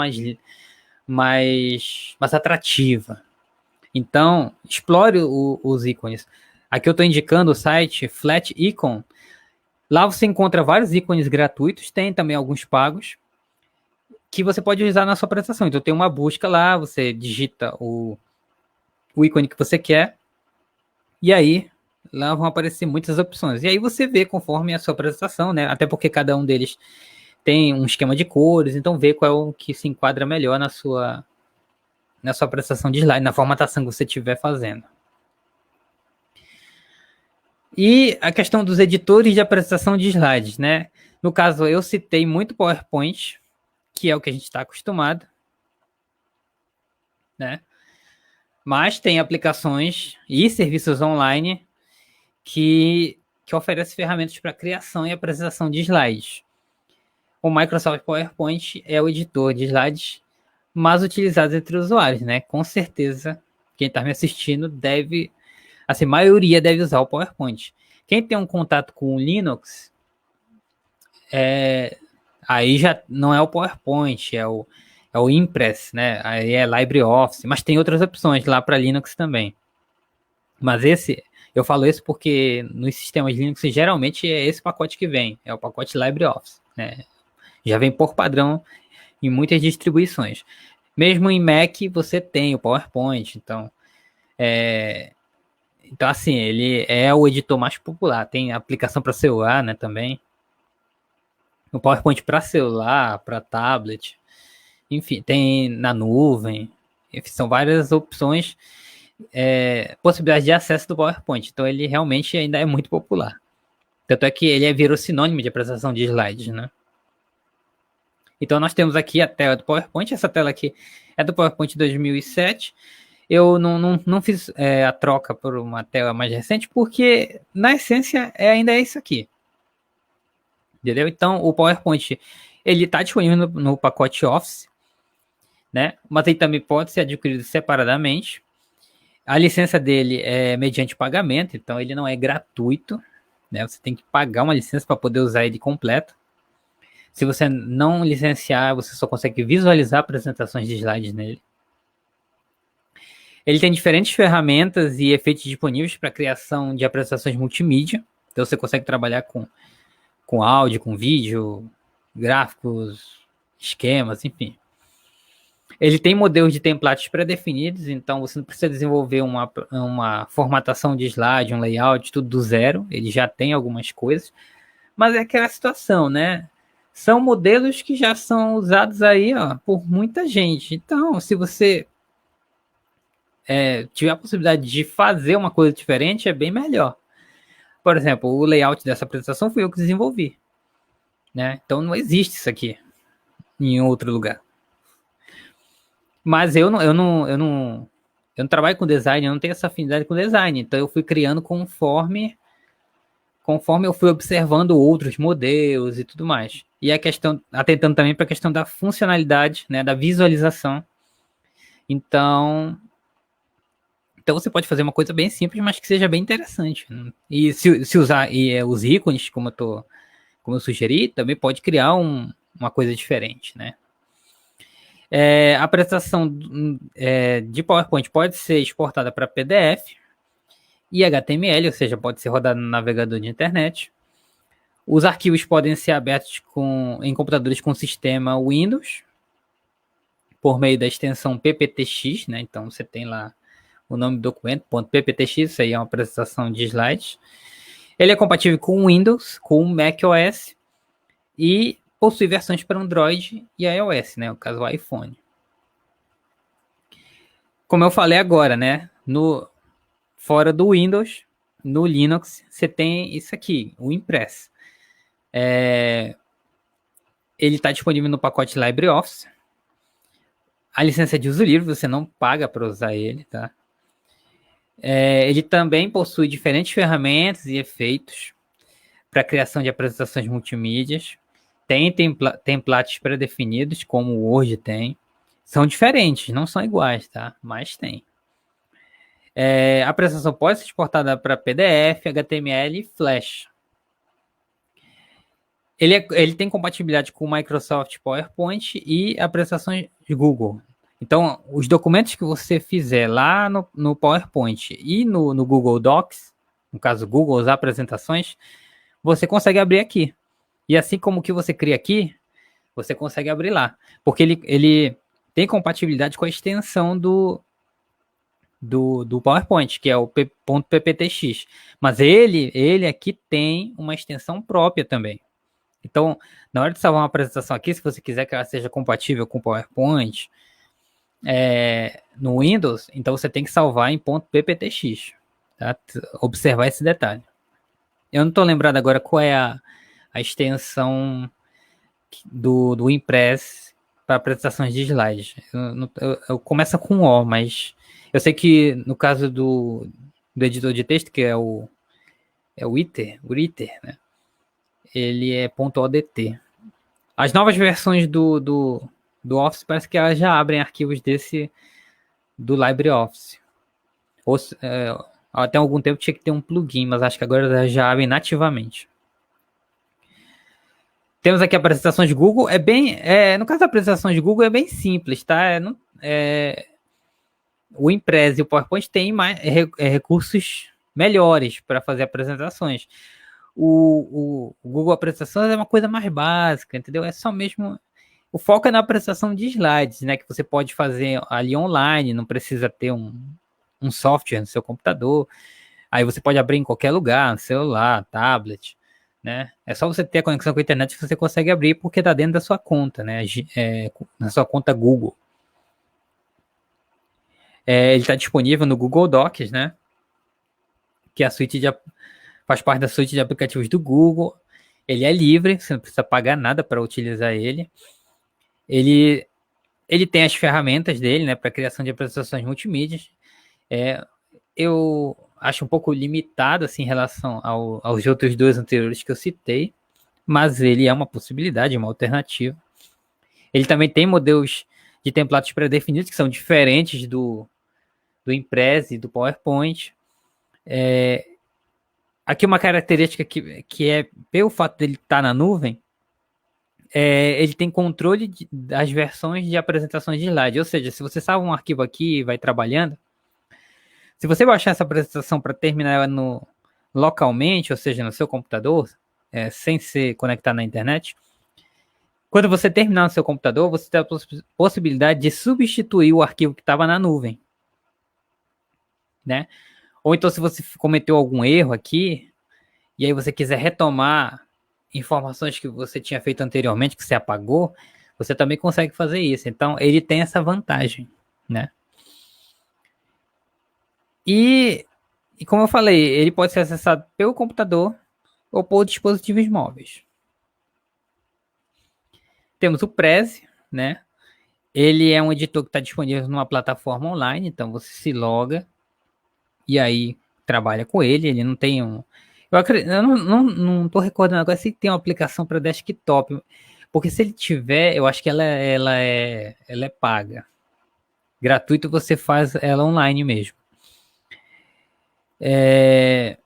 mais atrativa. Então, explore os ícones. Aqui eu estou indicando o site Flat Icon. Lá você encontra vários ícones gratuitos, tem também alguns pagos, que você pode usar na sua apresentação. Então tem uma busca lá, você digita o ícone que você quer, e aí lá vão aparecer muitas opções. E aí você vê conforme a sua apresentação, né? Até porque cada um deles tem um esquema de cores, então vê qual é o que se enquadra melhor na sua apresentação de slide, na formatação que você estiver fazendo. E a questão dos editores de apresentação de slides, né? No caso, eu citei muito PowerPoint, que é o que a gente está acostumado, né? Mas tem aplicações e serviços online que oferecem ferramentas para criação e apresentação de slides. O Microsoft PowerPoint é o editor de slides mais utilizado entre os usuários, né? Com certeza, quem está me assistindo deve, assim, a maioria deve usar o PowerPoint. Quem tem um contato com o Linux, aí já não é o PowerPoint, é o Impress, né? Aí é LibreOffice, mas tem outras opções lá para Linux também. Mas eu falo isso porque nos sistemas Linux geralmente é esse pacote que vem, é o pacote LibreOffice, né? Já vem por padrão em muitas distribuições. Mesmo em Mac você tem o PowerPoint, então assim, ele é o editor mais popular. Tem aplicação para celular, né, também. O PowerPoint para celular, para tablet, enfim, tem na nuvem. Enfim, são várias opções, possibilidades de acesso do PowerPoint. Então ele realmente ainda é muito popular. Tanto é que ele virou sinônimo de apresentação de slides, né? Então nós temos aqui a tela do PowerPoint. Essa tela aqui é do PowerPoint 2007. Eu não fiz a troca por uma tela mais recente, porque na essência ainda é isso aqui. Entendeu? Então o PowerPoint ele está disponível no pacote Office, né? Mas ele também pode ser adquirido separadamente. A licença dele é mediante pagamento, então ele não é gratuito, né? Você tem que pagar uma licença para poder usar ele completo. Se você não licenciar, você só consegue visualizar apresentações de slides nele. Ele tem diferentes ferramentas e efeitos disponíveis para criação de apresentações multimídia. Então você consegue trabalhar com áudio, com vídeo, gráficos, esquemas, enfim. Ele tem modelos de templates pré-definidos, então você não precisa desenvolver uma formatação de slide, um layout, tudo do zero. Ele já tem algumas coisas, mas é aquela situação, né? São modelos que já são usados aí, ó, por muita gente. Então, se você tiver a possibilidade de fazer uma coisa diferente, é bem melhor. Por exemplo, o layout dessa apresentação fui eu que desenvolvi, né? Então não existe isso aqui em outro lugar. Mas eu não trabalho com design, eu não tenho essa afinidade com design, então eu fui criando conforme eu fui observando outros modelos e tudo mais. E atentando também para a questão da funcionalidade, né, da visualização. Então você pode fazer uma coisa bem simples, mas que seja bem interessante. Né? E se usar os ícones, como eu sugeri, também pode criar uma coisa diferente, né? A apresentação de PowerPoint pode ser exportada para PDF e HTML, ou seja, pode ser rodada no navegador de internet. Os arquivos podem ser abertos em computadores com sistema Windows por meio da extensão PPTX, né? Então você tem lá o nome do documento, .pptx, isso aí é uma apresentação de slides. Ele é compatível com Windows, com macOS e possui versões para Android e iOS, né? No caso, o iPhone. Como eu falei agora, né? Fora do Windows, no Linux, você tem isso aqui, o Impress. Ele está disponível no pacote LibreOffice. A licença de uso livre, você não paga para usar ele, tá? Ele também possui diferentes ferramentas e efeitos para criação de apresentações multimídias. Tem templates pré-definidos, como o Word tem. São diferentes, não são iguais, tá? Mas tem. A apresentação pode ser exportada para PDF, HTML e Flash. Ele tem compatibilidade com o Microsoft PowerPoint e apresentações de Google. Então, os documentos que você fizer lá no PowerPoint e no Google Docs, no caso Google, as apresentações, você consegue abrir aqui. E assim como o que você cria aqui, você consegue abrir lá. Porque ele tem compatibilidade com a extensão do PowerPoint, que é o .pptx. Mas ele aqui tem uma extensão própria também. Então, na hora de salvar uma apresentação aqui, se você quiser que ela seja compatível com o PowerPoint, no Windows, então você tem que salvar em .pptx. Tá? Observar esse detalhe. Eu não estou lembrado agora qual é a extensão do Impress para apresentações de slides. Eu começa com O, mas eu sei que no caso do editor de texto, que é o ITER, né? Ele é .odt. As novas versões do Office parece que elas já abrem arquivos do LibreOffice. Até algum tempo tinha que ter um plugin, mas acho que agora já abrem nativamente. Temos aqui apresentações de Google. No caso da apresentação de Google é bem simples, tá? O Impress e o PowerPoint têm recursos melhores para fazer apresentações. O Google Apresentações é uma coisa mais básica, entendeu? É só mesmo... O foco é na apresentação de slides, né? Que você pode fazer ali online, não precisa ter um software no seu computador. Aí você pode abrir em qualquer lugar, no celular, tablet, né? É só você ter a conexão com a internet que você consegue abrir, porque está dentro da sua conta, né? Na sua conta Google. Ele está disponível no Google Docs, né? Que é a suíte faz parte da suíte de aplicativos do Google. Ele é livre, você não precisa pagar nada para utilizar ele. Ele tem as ferramentas dele, né, para criação de apresentações multimídias. Eu acho um pouco limitado assim, em relação aos outros dois anteriores que eu citei, mas ele é uma possibilidade, uma alternativa. Ele também tem modelos de templates pré-definidos que são diferentes do Impress e do PowerPoint. Aqui uma característica que é, pelo fato dele estar na nuvem, ele tem controle das versões de apresentações de slide. Ou seja, se você salva um arquivo aqui e vai trabalhando, se você baixar essa apresentação para terminar ela localmente, ou seja, no seu computador, sem se conectar na internet, quando você terminar no seu computador, você tem a possibilidade de substituir o arquivo que estava na nuvem, né? Ou então, se você cometeu algum erro aqui, e aí você quiser retomar informações que você tinha feito anteriormente, que você apagou, você também consegue fazer isso. Então, ele tem essa vantagem, né? E como eu falei, ele pode ser acessado pelo computador ou por dispositivos móveis. Temos o Prezi, né? Ele é um editor que está disponível numa plataforma online, então você se loga e aí trabalha com ele. Ele não tem eu não tô recordando agora se tem uma aplicação para desktop, porque se ele tiver, eu acho que ela é paga. Gratuito, você faz ela online mesmo. É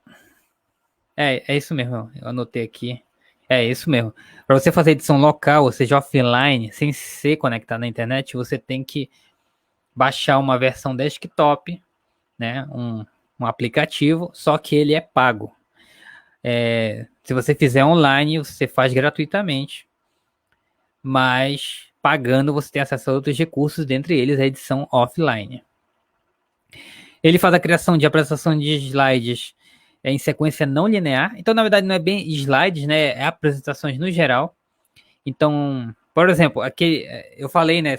isso mesmo, eu anotei aqui. É isso mesmo. Para você fazer edição local, ou seja, offline, sem se conectar na internet, você tem que baixar uma versão desktop, né? Um aplicativo, só que ele é pago. Se você fizer online, você faz gratuitamente, mas pagando você tem acesso a outros recursos, dentre eles a edição offline. Ele faz a criação de apresentação de slides em sequência não linear. Então, na verdade, não é bem slides, né? É apresentações no geral. Então, por exemplo, aqui eu falei, né,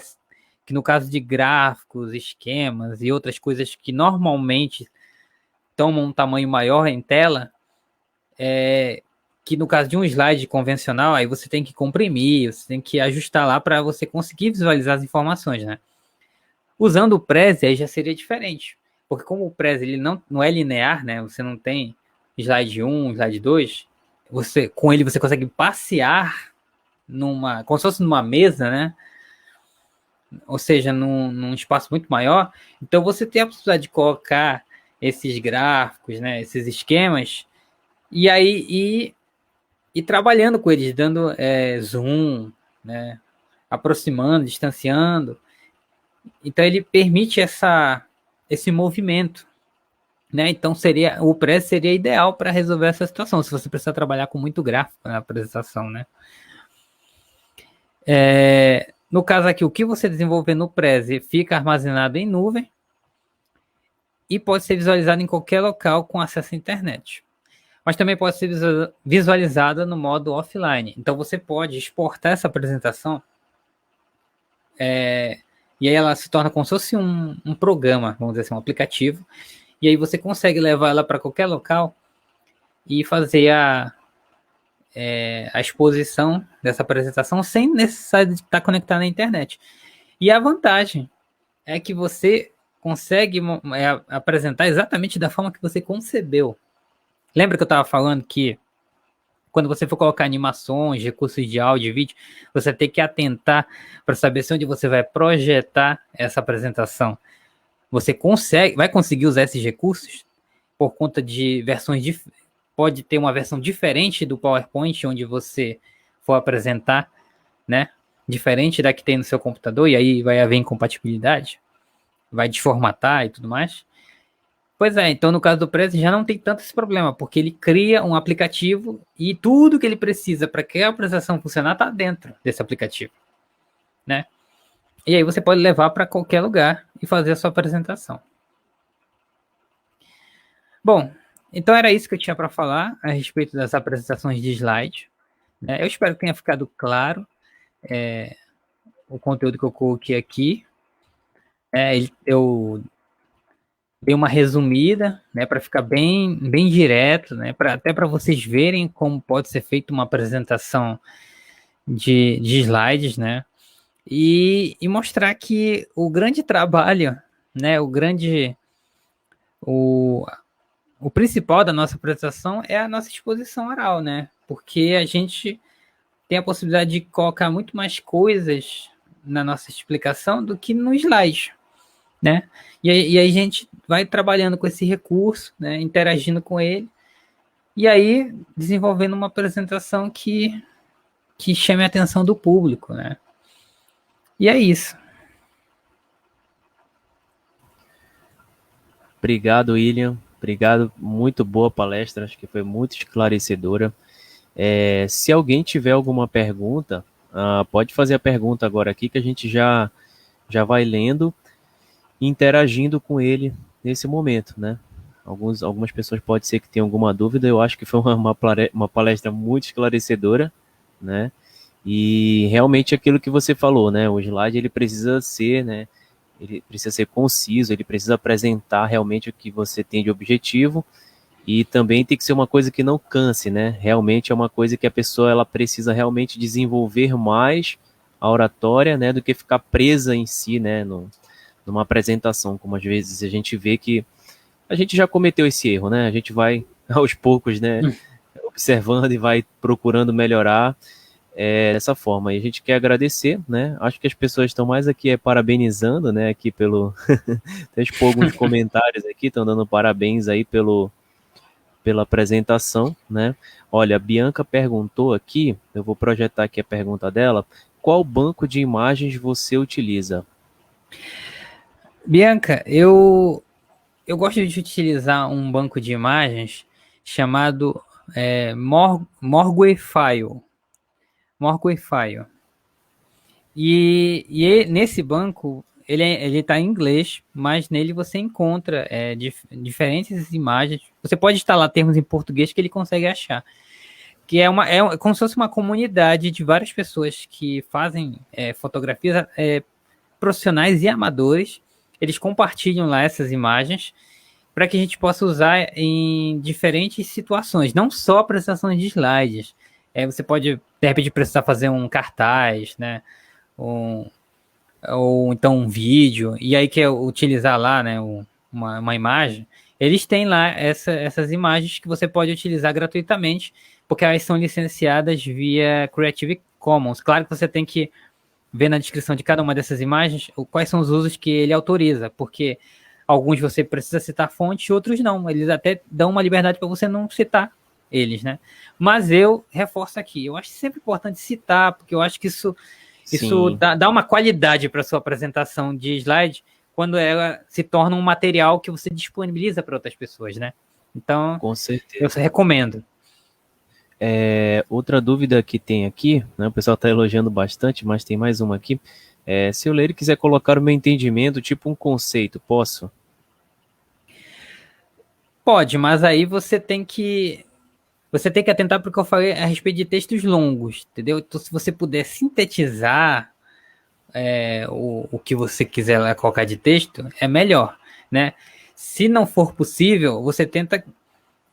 que no caso de gráficos, esquemas e outras coisas que normalmente tomam um tamanho maior em tela, que no caso de um slide convencional, aí você tem que comprimir, você tem que ajustar lá para você conseguir visualizar as informações, né? Usando o Prezi, aí já seria diferente. porque como o Prezi ele não é linear, né? Você não tem slide 1, slide 2, com ele você consegue passear como se fosse numa mesa, né? Ou seja, num espaço muito maior. Então você tem a possibilidade de colocar esses gráficos, né? Esses esquemas, e aí e trabalhando com eles, dando zoom, né? Aproximando, distanciando. Então ele permite esse movimento, né? Então o Prezi seria ideal para resolver essa situação, se você precisar trabalhar com muito gráfico na apresentação, né? No caso aqui, o que você desenvolver no Prezi fica armazenado em nuvem e pode ser visualizado em qualquer local com acesso à internet. Mas também pode ser visualizada no modo offline. Então você pode exportar essa apresentação e aí ela se torna como se fosse um programa, vamos dizer assim, um aplicativo. E aí você consegue levar ela para qualquer local e fazer a exposição dessa apresentação sem necessidade de estar conectado na internet. E a vantagem é que você consegue apresentar exatamente da forma que você concebeu. Lembra que eu estava falando que quando você for colocar animações, recursos de áudio e vídeo, você tem que atentar para saber se onde você vai projetar essa apresentação. Você vai conseguir usar esses recursos por conta de versões pode ter uma versão diferente do PowerPoint onde você for apresentar, né? Diferente da que tem no seu computador, e aí vai haver incompatibilidade, vai desformatar e tudo mais. Pois é, então no caso do Prezi já não tem tanto esse problema, porque ele cria um aplicativo e tudo que ele precisa para que a apresentação funcionar está dentro desse aplicativo, né? E aí você pode levar para qualquer lugar e fazer a sua apresentação. Bom, então era isso que eu tinha para falar a respeito das apresentações de slide. Eu espero que tenha ficado claro o conteúdo que eu coloquei aqui. Eu dei uma resumida, né, para ficar bem direto, né, até para vocês verem como pode ser feita uma apresentação de slides, né, e mostrar que o grande trabalho, né, o principal da nossa apresentação é a nossa exposição oral, né, porque a gente tem a possibilidade de colocar muito mais coisas na nossa explicação do que no slide, né? E aí a gente vai trabalhando com esse recurso, né? Interagindo com ele, e aí desenvolvendo uma apresentação que chame a atenção do público, né? E é isso. Obrigado, William. Obrigado, muito boa palestra, acho que foi muito esclarecedora. Se alguém tiver alguma pergunta, pode fazer a pergunta agora aqui, que a gente já vai lendo e interagindo com ele nesse momento, né? Algumas pessoas pode ser que tenham alguma dúvida, eu acho que foi uma palestra muito esclarecedora, né? E realmente aquilo que você falou, né? O slide ele precisa ser, né? Ele precisa ser conciso, ele precisa apresentar realmente o que você tem de objetivo, e também tem que ser uma coisa que não canse, né? Realmente é uma coisa que a pessoa ela precisa realmente desenvolver mais a oratória, né? Do que ficar presa em si, né? Numa apresentação, como às vezes a gente vê que a gente já cometeu esse erro, né? A gente vai aos poucos, né? Observando e vai procurando melhorar dessa forma. E a gente quer agradecer, né? Acho que as pessoas estão mais aqui parabenizando, né? Aqui pelo... Deixa eu pôr alguns comentários aqui, estão dando parabéns aí pela apresentação, né? Olha, a Bianca perguntou aqui, eu vou projetar aqui a pergunta dela, qual banco de imagens você utiliza? Bianca, eu gosto de utilizar um banco de imagens chamado Morguefile. E nesse banco, ele está em inglês, mas nele você encontra diferentes imagens. Você pode instalar termos em português que ele consegue achar. Que é como se fosse uma comunidade de várias pessoas que fazem fotografias profissionais e amadores. Eles compartilham lá essas imagens para que a gente possa usar em diferentes situações, não só apresentações de slides. Você pode, de repente, precisar fazer um cartaz, né? Ou então um vídeo, e aí quer utilizar lá, né? uma imagem, eles têm lá essas imagens que você pode utilizar gratuitamente, porque elas são licenciadas via Creative Commons. Claro que você tem que ver na descrição de cada uma dessas imagens quais são os usos que ele autoriza, porque alguns você precisa citar fonte, outros não. Eles até dão uma liberdade para você não citar eles, né? Mas eu reforço aqui, eu acho sempre importante citar, porque eu acho que isso dá uma qualidade para a sua apresentação de slide quando ela se torna um material que você disponibiliza para outras pessoas, né? Então, com certeza. eu recomendo. Outra dúvida que tem aqui, né, o pessoal está elogiando bastante, mas tem mais uma aqui. Se eu ler e quiser colocar o meu entendimento, tipo um conceito, posso? Pode, mas aí você tem que atentar para o que eu falei a respeito de textos longos, entendeu? Então, se você puder sintetizar o que você quiser lá colocar de texto, é melhor, né? Se não for possível, você tenta,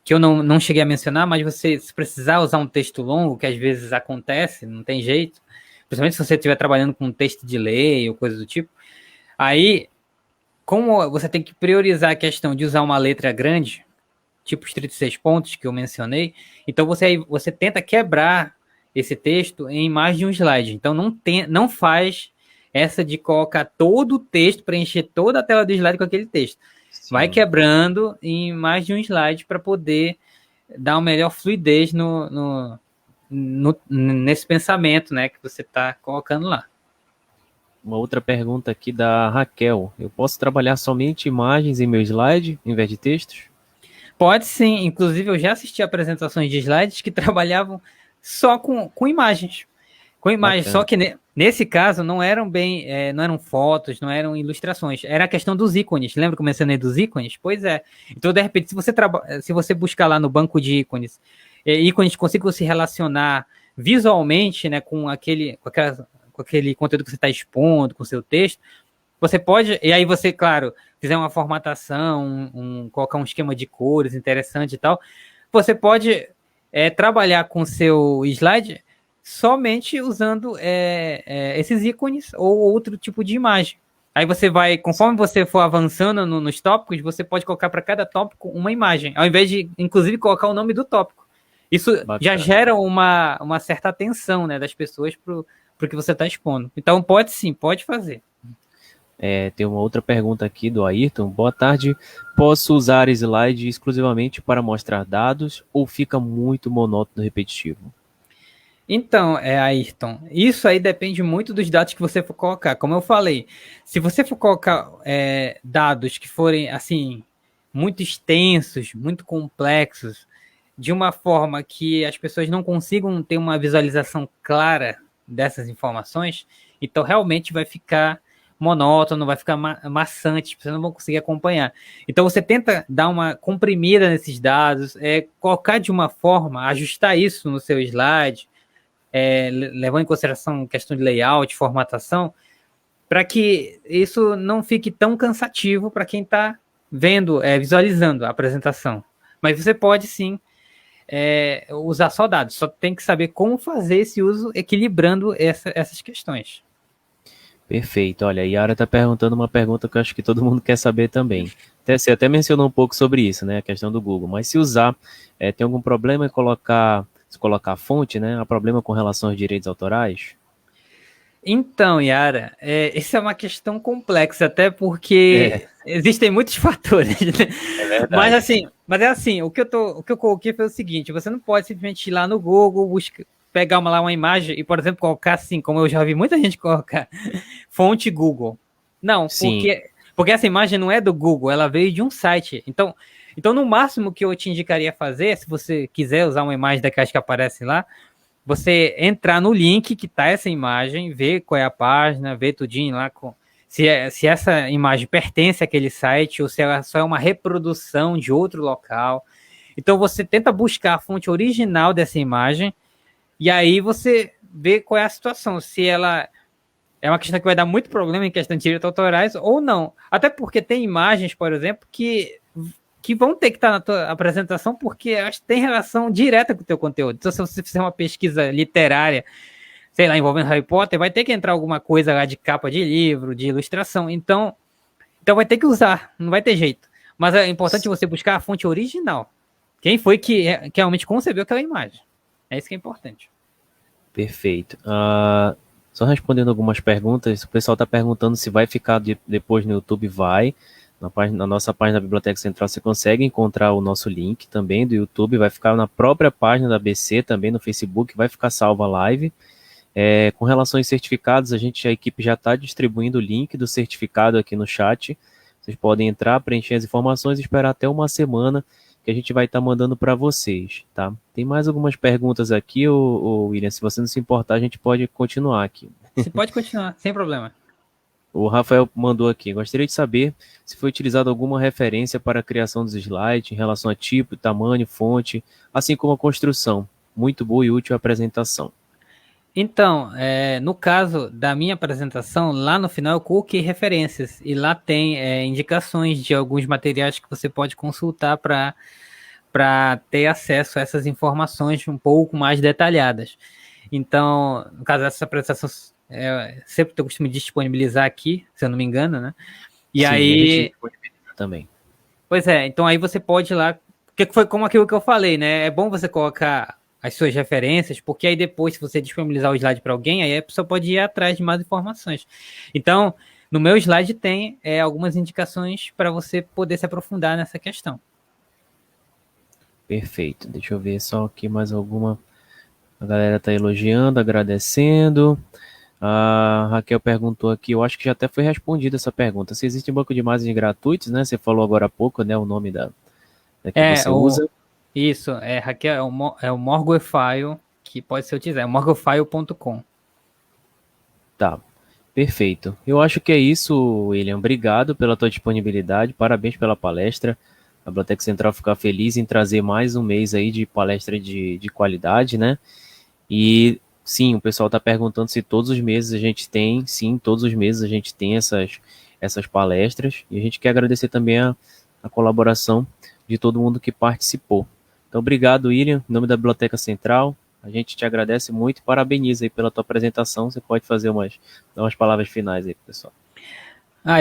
que eu não cheguei a mencionar, mas você, se precisar usar um texto longo, que às vezes acontece, não tem jeito, principalmente se você estiver trabalhando com um texto de lei ou coisa do tipo, aí, como você tem que priorizar a questão de usar uma letra grande, tipo os 36 pontos que eu mencionei, então você tenta quebrar esse texto em mais de um slide. Então não faz essa de colocar todo o texto, preencher toda a tela do slide com aquele texto. Sim. Vai quebrando em mais de um slide para poder dar uma melhor fluidez nesse pensamento, né, que você está colocando lá. Uma outra pergunta aqui da Raquel. Eu posso trabalhar somente imagens em meu slide, em vez de textos? Pode sim. Inclusive, eu já assisti apresentações de slides que trabalhavam só com imagens. Com imagens, bacana. Só que nesse caso não eram não eram fotos, não eram ilustrações. Era a questão dos ícones. Lembra que eu mencionei dos ícones? Pois é. Então, de repente, se você buscar lá no banco de ícones, ícones que consigam se relacionar visualmente, né, com aquele conteúdo que você está expondo, com o seu texto, você pode, e aí você, claro, fizer uma formatação, colocar um esquema de cores interessante e tal, você pode trabalhar com o seu slide somente usando esses ícones ou outro tipo de imagem. Aí você vai, conforme você for avançando nos tópicos, você pode colocar para cada tópico uma imagem, ao invés de, inclusive, colocar o nome do tópico. Isso bacana. Já gera uma certa atenção, né, das pessoas para o que você está expondo. Então, pode sim, pode fazer. Tem uma outra pergunta aqui do Ayrton. Boa tarde. Posso usar slide exclusivamente para mostrar dados ou fica muito monótono e repetitivo? Então, Ayrton, isso aí depende muito dos dados que você for colocar. Como eu falei, se você for colocar dados que forem, assim, muito extensos, muito complexos, de uma forma que as pessoas não consigam ter uma visualização clara dessas informações, então realmente vai ficar monótono, vai ficar maçante, vocês não vão conseguir acompanhar. Então você tenta dar uma comprimida nesses dados, colocar de uma forma, ajustar isso no seu slide, levando em consideração questão de layout, formatação, para que isso não fique tão cansativo para quem está vendo, visualizando a apresentação. Mas você pode sim usar só dados, só tem que saber como fazer esse uso equilibrando essas questões. Perfeito. Olha, a Yara está perguntando uma pergunta que eu acho que todo mundo quer saber também. Você até mencionou um pouco sobre isso, né? A questão do Google. Mas se usar, tem algum problema em colocar a fonte, né? Há problema com relação aos direitos autorais? Então, Yara, essa é uma questão complexa, até porque existem muitos fatores. Né? É verdade. Mas é assim, o que eu coloquei foi o seguinte: você não pode simplesmente ir lá no Google, pegar uma imagem e, por exemplo, colocar assim, como eu já vi muita gente colocar, fonte Google. Não, porque essa imagem não é do Google, ela veio de um site. Então, no máximo que eu te indicaria fazer, se você quiser usar uma imagem daquelas que aparecem lá, você entrar no link que tá essa imagem, ver qual é a página, ver tudinho lá, se essa imagem pertence àquele site ou se ela só é uma reprodução de outro local. Então você tenta buscar a fonte original dessa imagem e aí você vê qual é a situação, se ela é uma questão que vai dar muito problema em questão de direitos autorais ou não. Até porque tem imagens, por exemplo, que vão ter que estar na tua apresentação porque elas têm relação direta com o teu conteúdo. Então, se você fizer uma pesquisa literária, sei lá, envolvendo Harry Potter, vai ter que entrar alguma coisa lá de capa de livro, de ilustração. Então, Então vai ter que usar, não vai ter jeito. Mas é importante você buscar a fonte original. Quem foi que realmente concebeu aquela imagem? É isso que é importante. Perfeito. Só respondendo algumas perguntas, o pessoal está perguntando se vai ficar depois no YouTube. Vai. Na nossa página da Biblioteca Central você consegue encontrar o nosso link também do YouTube, vai ficar na própria página da ABC, também no Facebook, vai ficar salva a live. Com relação aos certificados, a equipe já está distribuindo o link do certificado aqui no chat. Vocês podem entrar, preencher as informações e esperar até uma semana que a gente vai estar mandando para vocês, tá? Tem mais algumas perguntas aqui, William, se você não se importar, a gente pode continuar aqui. Você pode continuar, sem problema. O Rafael mandou aqui, gostaria de saber se foi utilizada alguma referência para a criação dos slides em relação a tipo, tamanho, fonte, assim como a construção. Muito boa e útil a apresentação. Então, no caso da minha apresentação, lá no final eu coloquei referências e lá tem indicações de alguns materiais que você pode consultar para ter acesso a essas informações um pouco mais detalhadas. Então, no caso dessa apresentação, sempre eu costumo disponibilizar aqui, se eu não me engano, né? E Sim, a gente aí, disponibiliza também. pois é, então aí você pode ir lá, porque foi como aquilo que eu falei, né? É bom você colocar as suas referências, porque aí depois, se você disponibilizar o slide para alguém, aí a pessoa pode ir atrás de mais informações. Então, no meu slide tem algumas indicações para você poder se aprofundar nessa questão. Perfeito. Deixa eu ver só aqui mais alguma. A galera tá elogiando, agradecendo. A Raquel perguntou aqui, eu acho que já até foi respondida essa pergunta. Se existe um banco de imagens gratuitos, né? Você falou agora há pouco, né? O nome da que você usa. Isso, Raquel, é o Morguefile que pode ser utilizado, é morguefile.com. Tá, perfeito. Eu acho que é isso, William. Obrigado pela tua disponibilidade, parabéns pela palestra. A Biblioteca Central fica feliz em trazer mais um mês aí de palestra de qualidade, né? E sim, o pessoal está perguntando se todos os meses a gente tem, sim, todos os meses a gente tem essas palestras. E a gente quer agradecer também a colaboração de todo mundo que participou. Então, obrigado, William, em nome da Biblioteca Central. A gente te agradece muito e parabeniza aí pela tua apresentação. Você pode fazer dar umas palavras finais aí, pessoal.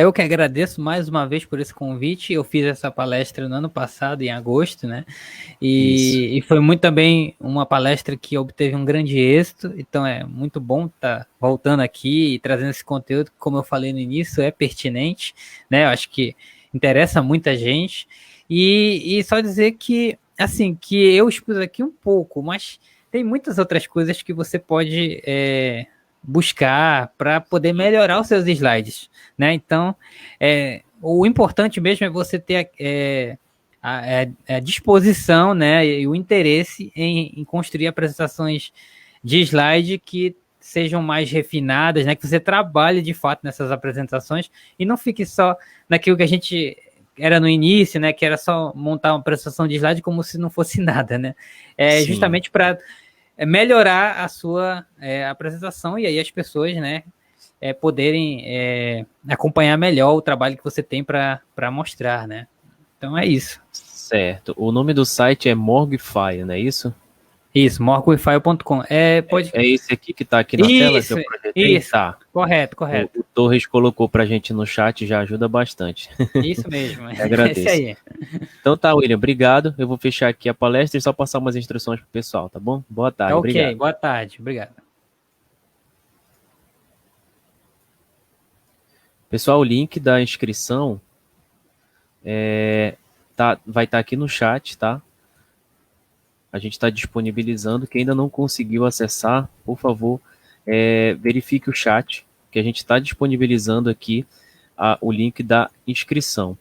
Eu que agradeço mais uma vez por esse convite. Eu fiz essa palestra no ano passado, em agosto, né? Isso. E foi muito também uma palestra que obteve um grande êxito. Então é muito bom estar voltando aqui e trazendo esse conteúdo, que, como eu falei no início, é pertinente, né? Eu acho que interessa muita gente. E só dizer que, assim, que eu expus aqui um pouco, mas tem muitas outras coisas que você pode buscar para poder melhorar os seus slides, né? Então, o importante mesmo é você ter a disposição, né, e o interesse em construir apresentações de slide que sejam mais refinadas, né, que você trabalhe de fato nessas apresentações e não fique só naquilo que a gente era no início, né, que era só montar uma apresentação de slide como se não fosse nada, né? Sim. Justamente para melhorar a sua apresentação e aí as pessoas, né, poderem acompanhar melhor o trabalho que você tem para mostrar, né? Então é isso. Certo. O nome do site é Morgfire, não é isso? Isso, morgwithfile.com. É esse aqui que está aqui na tela que Isso, eu projetei? isso. Tá. Correto, O correto. Torres colocou para a gente no chat, já ajuda bastante. Isso mesmo. Esse Agradeço. aí. Então tá, William, obrigado. Eu vou fechar aqui a palestra e só passar umas instruções pro pessoal, tá bom? Boa Tá tarde, ok. obrigado. Boa tarde. Obrigado. Pessoal, o link da inscrição vai estar aqui no chat, tá? A gente está disponibilizando. Quem ainda não conseguiu acessar, por favor, verifique o chat, que a gente está disponibilizando aqui o link da inscrição.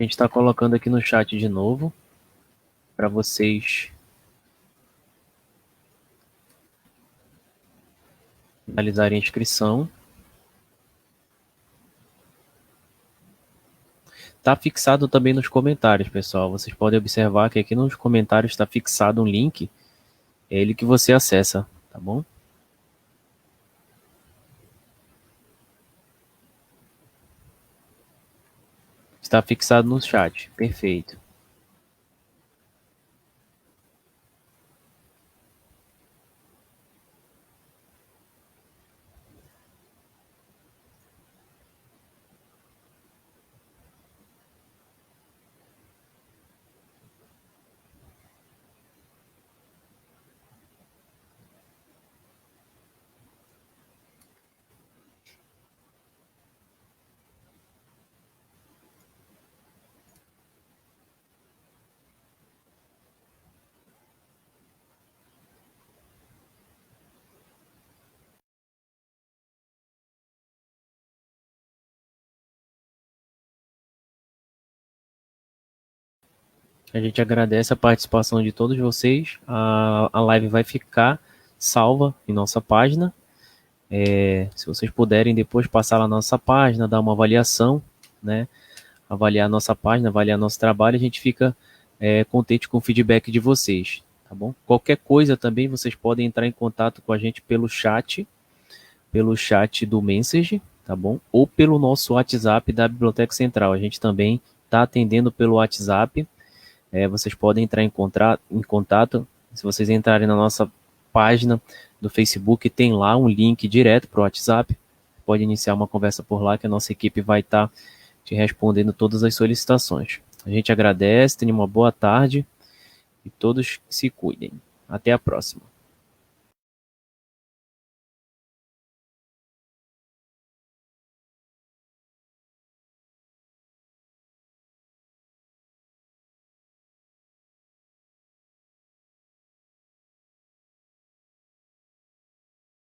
A gente está colocando aqui no chat de novo para vocês finalizarem a inscrição. Está fixado também nos comentários, pessoal. Vocês podem observar que aqui nos comentários está fixado um link. É ele que você acessa, tá bom? Está fixado no chat. Perfeito. A gente agradece a participação de todos vocês. A live vai ficar salva em nossa página. Se vocês puderem depois passar lá na nossa página, dar uma avaliação, né? Avaliar a nossa página, avaliar nosso trabalho, a gente fica contente com o feedback de vocês, tá bom? Qualquer coisa também, vocês podem entrar em contato com a gente pelo chat do Message, tá bom? Ou pelo nosso WhatsApp da Biblioteca Central. A gente também está atendendo pelo WhatsApp. Vocês podem entrar em contato. Se vocês entrarem na nossa página do Facebook, tem lá um link direto para o WhatsApp. Pode iniciar uma conversa por lá que a nossa equipe vai estar te respondendo todas as solicitações. A gente agradece, tenha uma boa tarde e todos se cuidem. Até a próxima.